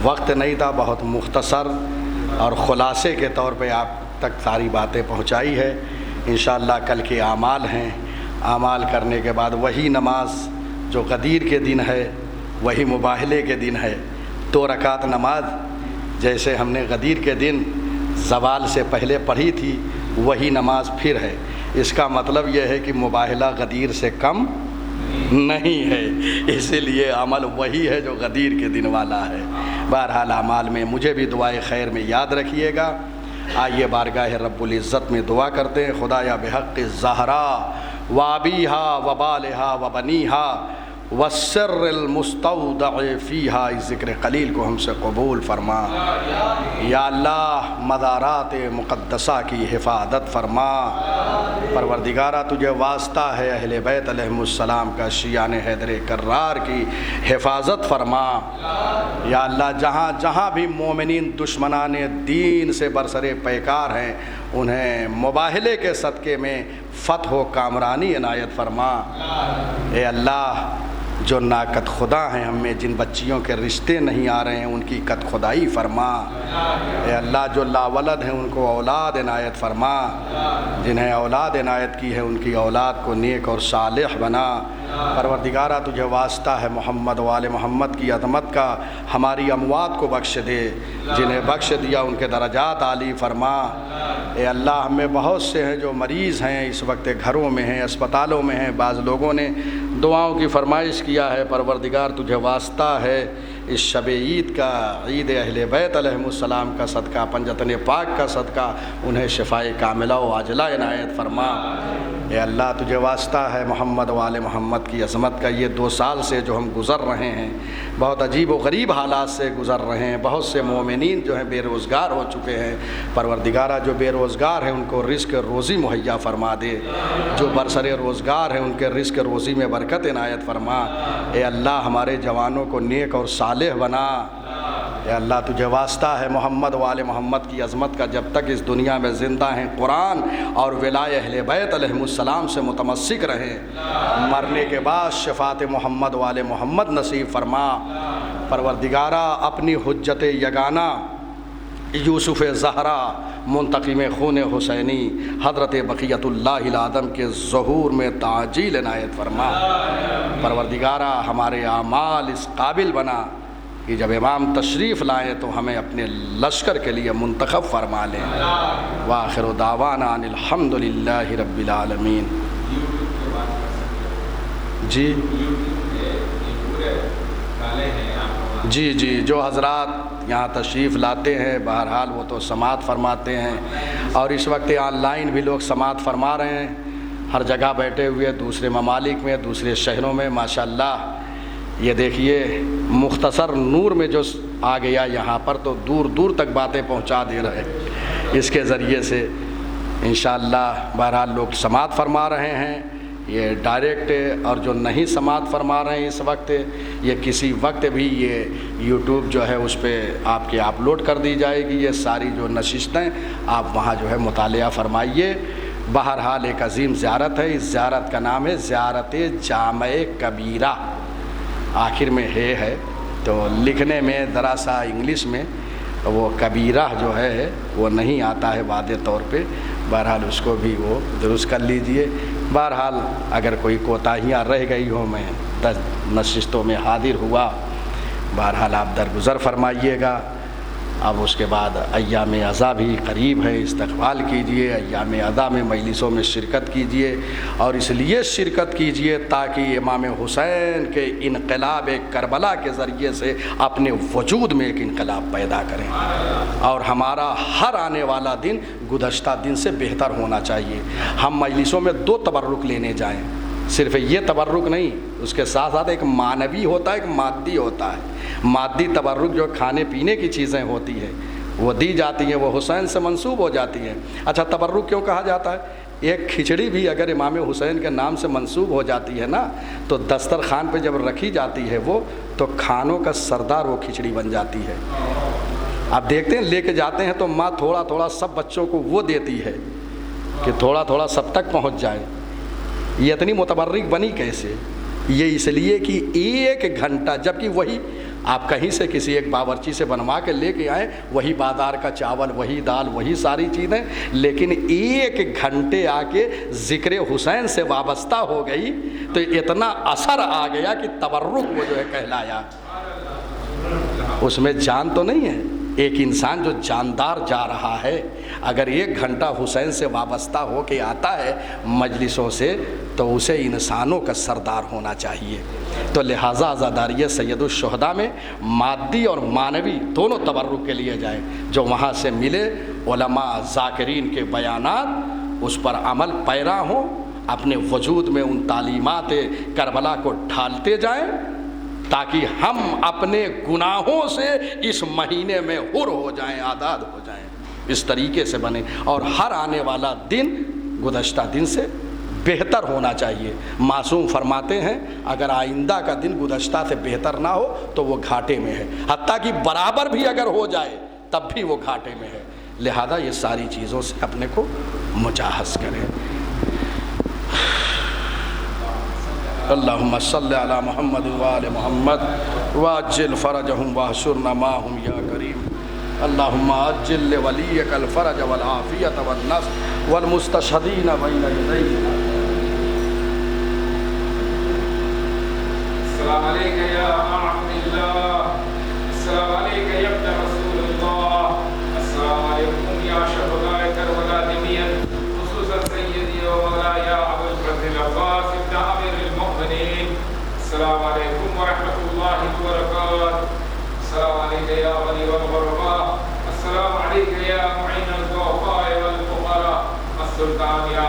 وقت نہیں تھا، بہت مختصر اور خلاصے کے طور پہ آپ تک ساری باتیں پہنچائی ہے۔ انشاءاللہ کل کے اعمال ہیں، اعمال کرنے کے بعد وہی نماز جو غدیر کے دن ہے، وہی مباہلے کے دن ہے، 2 رکعت نماز جیسے ہم نے غدیر کے دن زوال سے پہلے پڑھی تھی وہی نماز پھر ہے۔ اس کا مطلب یہ ہے کہ مباہلہ غدیر سے کم نہیں ہے، اسی لیے عمل وہی ہے جو غدیر کے دن والا ہے۔ بہرحال اعمال میں مجھے بھی دعائے خیر میں یاد رکھیے گا۔ آئیے بارگاہ رب العزت میں دعا کرتے ہیں، خدایا بحق الزہرا و ابیہا و بالہا و بنیہا والسر المستودع فیہا، اس ذکر قلیل کو ہم سے قبول فرما۔ یا اللہ مزارات مقدسہ کی حفاظت فرما۔ پروردگارہ تجھے واسطہ ہے اہل بیت علیہم السلام کا، شیعان حیدر کرار کی حفاظت فرما۔ یا اللہ جہاں جہاں بھی مومنین دشمنان دین سے برسر پیکار ہیں، انہیں مباہلے کے صدقے میں فتح و کامرانی عنایت فرما۔ اے اللہ جو ناقد خدا ہیں، ہم میں جن بچیوں کے رشتے نہیں آ رہے ہیں ان کی قد خدائی فرما۔ اے اللہ جو لاولد ہیں ان کو اولاد عنایت فرما، جنہیں اولاد عنایت کی ہے ان کی اولاد کو نیک اور صالح بنا۔ پروردگارہ تجھے واسطہ ہے محمد و آل محمد کی عظمت کا، ہماری اموات کو بخش دے، جنہیں بخش دیا ان کے درجات عالی فرما۔ اے اللہ ہم میں بہت سے ہیں جو مریض ہیں، اس وقت گھروں میں ہیں، اسپتالوں میں ہیں، بعض لوگوں نے دعاؤں کی فرمائش کیا ہے۔ پروردگار تجھے واسطہ ہے اس شب عید کا، عید اہل بیت علیہم السلام کا صدقہ، پنجتن پاک کا صدقہ، انہیں شفائے کاملہ و عاجلہ عنایت فرما۔ اے اللہ تجھے واسطہ ہے محمد و آل محمد کی عظمت کا، یہ 2 سال سے جو ہم گزر رہے ہیں بہت عجیب و غریب حالات سے گزر رہے ہیں، بہت سے مومنین جو ہیں بے روزگار ہو چکے ہیں۔ پروردگارہ جو بے روزگار ہیں ان کو رزق روزی مہیا فرما دے، جو برسر روزگار ہیں ان کے رزق روزی میں برکت عنایت فرما۔ اے اللہ ہمارے جوانوں کو نیک اور صالح بنا۔ اے اللہ تجھے واسطہ ہے محمد و آل محمد کی عظمت کا، جب تک اس دنیا میں زندہ ہیں قرآن اور ولائے اہل بیت علیہم السلام سے متمسک رہیں، مرنے کے بعد شفاعت محمد و آل محمد نصیب فرما۔ پروردگارہ اپنی حجت یگانہ یوسف زہرا منتقم خون حسینی حضرت بقیت اللہ العظم کے ظہور میں تعجیل عنایت فرما۔ پروردگارہ ہمارے اعمال اس قابل بنا کہ جب امام تشریف لائیں تو ہمیں اپنے لشکر کے لیے منتخب فرما لیں۔ وآخر دعوانا ان الحمد للہ رب العالمین۔ جی جی جو حضرات یہاں تشریف لاتے ہیں بہرحال وہ تو سماعت فرماتے ہیں، اور اس وقت آن لائن بھی لوگ سماعت فرما رہے ہیں، ہر جگہ بیٹھے ہوئے، دوسرے ممالک میں، دوسرے شہروں میں، ماشاءاللہ۔ یہ دیکھیے مختصر نور میں جو آ گیا یہاں پر تو دور دور تک باتیں پہنچا دے رہے ہیں، اس کے ذریعے سے انشاءاللہ بہرحال لوگ سماعت فرما رہے ہیں۔ یہ ڈائریکٹ، اور جو نہیں سماعت فرما رہے ہیں اس وقت، یہ کسی وقت بھی یہ یوٹیوب جو ہے اس پہ آپ کے اپلوڈ کر دی جائے گی، یہ ساری جو نشستیں آپ وہاں جو ہے مطالعہ فرمائیے۔ بہرحال ایک عظیم زیارت ہے، اس زیارت کا نام ہے زیارت جامع کبیرہ، آخر میں ہے تو لکھنے میں ذرا سا انگلش میں وہ کبیرہ جو ہے وہ نہیں آتا ہے واضح طور پہ، بہرحال اس کو بھی وہ درست کر لیجئے۔ بہرحال اگر کوئی کوتاہیاں رہ گئی ہو، میں 10 نشستوں میں حاضر ہوا، بہرحال آپ درگزر فرمائیے گا۔ اب اس کے بعد ایام عزا بھی قریب ہے، استقبال کیجئے، ایام عزا میں مجلسوں میں شرکت کیجئے، اور اس لیے شرکت کیجئے تاکہ امام حسین کے انقلاب کربلا کے ذریعے سے اپنے وجود میں ایک انقلاب پیدا کریں، اور ہمارا ہر آنے والا دن گزشتہ دن سے بہتر ہونا چاہیے۔ ہم مجلسوں میں 2 تبرک لینے جائیں، صرف یہ تبرک نہیں، اس کے ساتھ ساتھ ایک معنوی ہوتا ہے، ایک مادی ہوتا ہے۔ مادی تبرک جو کھانے پینے کی چیزیں ہوتی ہیں وہ دی جاتی ہیں، وہ حسین سے منسوب ہو جاتی ہیں۔ اچھا تبرک کیوں کہا جاتا ہے؟ ایک کھچڑی بھی اگر امام حسین کے نام سے منسوب ہو جاتی ہے نا، تو دسترخوان پہ جب رکھی جاتی ہے وہ، تو کھانوں کا سردار وہ کھچڑی بن جاتی ہے۔ آپ دیکھتے ہیں لے کے جاتے ہیں تو ماں تھوڑا تھوڑا سب بچوں کو وہ دیتی ہے کہ تھوڑا تھوڑا سب تک پہنچ جائے۔ یہ اتنی متبرک بنی کیسے؟ یہ اس لیے کہ 1 گھنٹہ، جبکہ وہی آپ کہیں سے کسی ایک باورچی سے بنوا کے لے کے آئیں، وہی بازار کا چاول، وہی دال، وہی ساری چیزیں، لیکن 1 گھنٹے آ کے ذکر حسین سے وابستہ ہو گئی تو اتنا اثر آ گیا کہ تبرک وہ جو ہے کہلایا۔ اس میں جان تو نہیں ہے، ایک انسان جو جاندار جا رہا ہے اگر 1 گھنٹہ حسین سے وابستہ ہو کے آتا ہے مجلسوں سے تو اسے انسانوں کا سردار ہونا چاہیے۔ تو لہٰذا عزاداری سید الشہداء میں مادی اور معنوی دونوں تبرک کے لیے جائیں، جو وہاں سے ملے علماء ذاکرین کے بیانات اس پر عمل پیرا ہوں، اپنے وجود میں ان تعلیمات کربلا کو ڈھالتے جائیں تاکہ ہم اپنے گناہوں سے اس مہینے میں حر ہو جائیں، آزاد ہو جائیں، اس طریقے سے بنے، اور ہر آنے والا دن گزشتہ دن سے بہتر ہونا چاہیے۔ معصوم فرماتے ہیں اگر آئندہ کا دن گزشتہ سے بہتر نہ ہو تو وہ گھاٹے میں ہے، حتیٰ کہ برابر بھی اگر ہو جائے تب بھی وہ گھاٹے میں ہے۔ لہذا یہ ساری چیزوں سے اپنے کو مجاہز کریں۔ اللہم صلی علی محمد وآل محمد واجل فرجہم واحشرنا معہم یا کریم۔ اللہم عجل لولیک الفرج والعافیت والنصر والمستشہدین بین یدیک۔ السلام علیکم یا عبد اللہ، السلام علیکم یا ابن رسول اللہ، السلام علیکم یا شہداء کربلا جميعا، خصوصا سیدی و مولاي ابو الفضل العباس ابن امیر المؤمنین۔ السلام علیکم ورحمۃ اللہ وبرکاتہ۔ السلام علیکم یا ولی الغرباء، السلام علیکم یا معین الضعفاء والفقراء، السلطان یا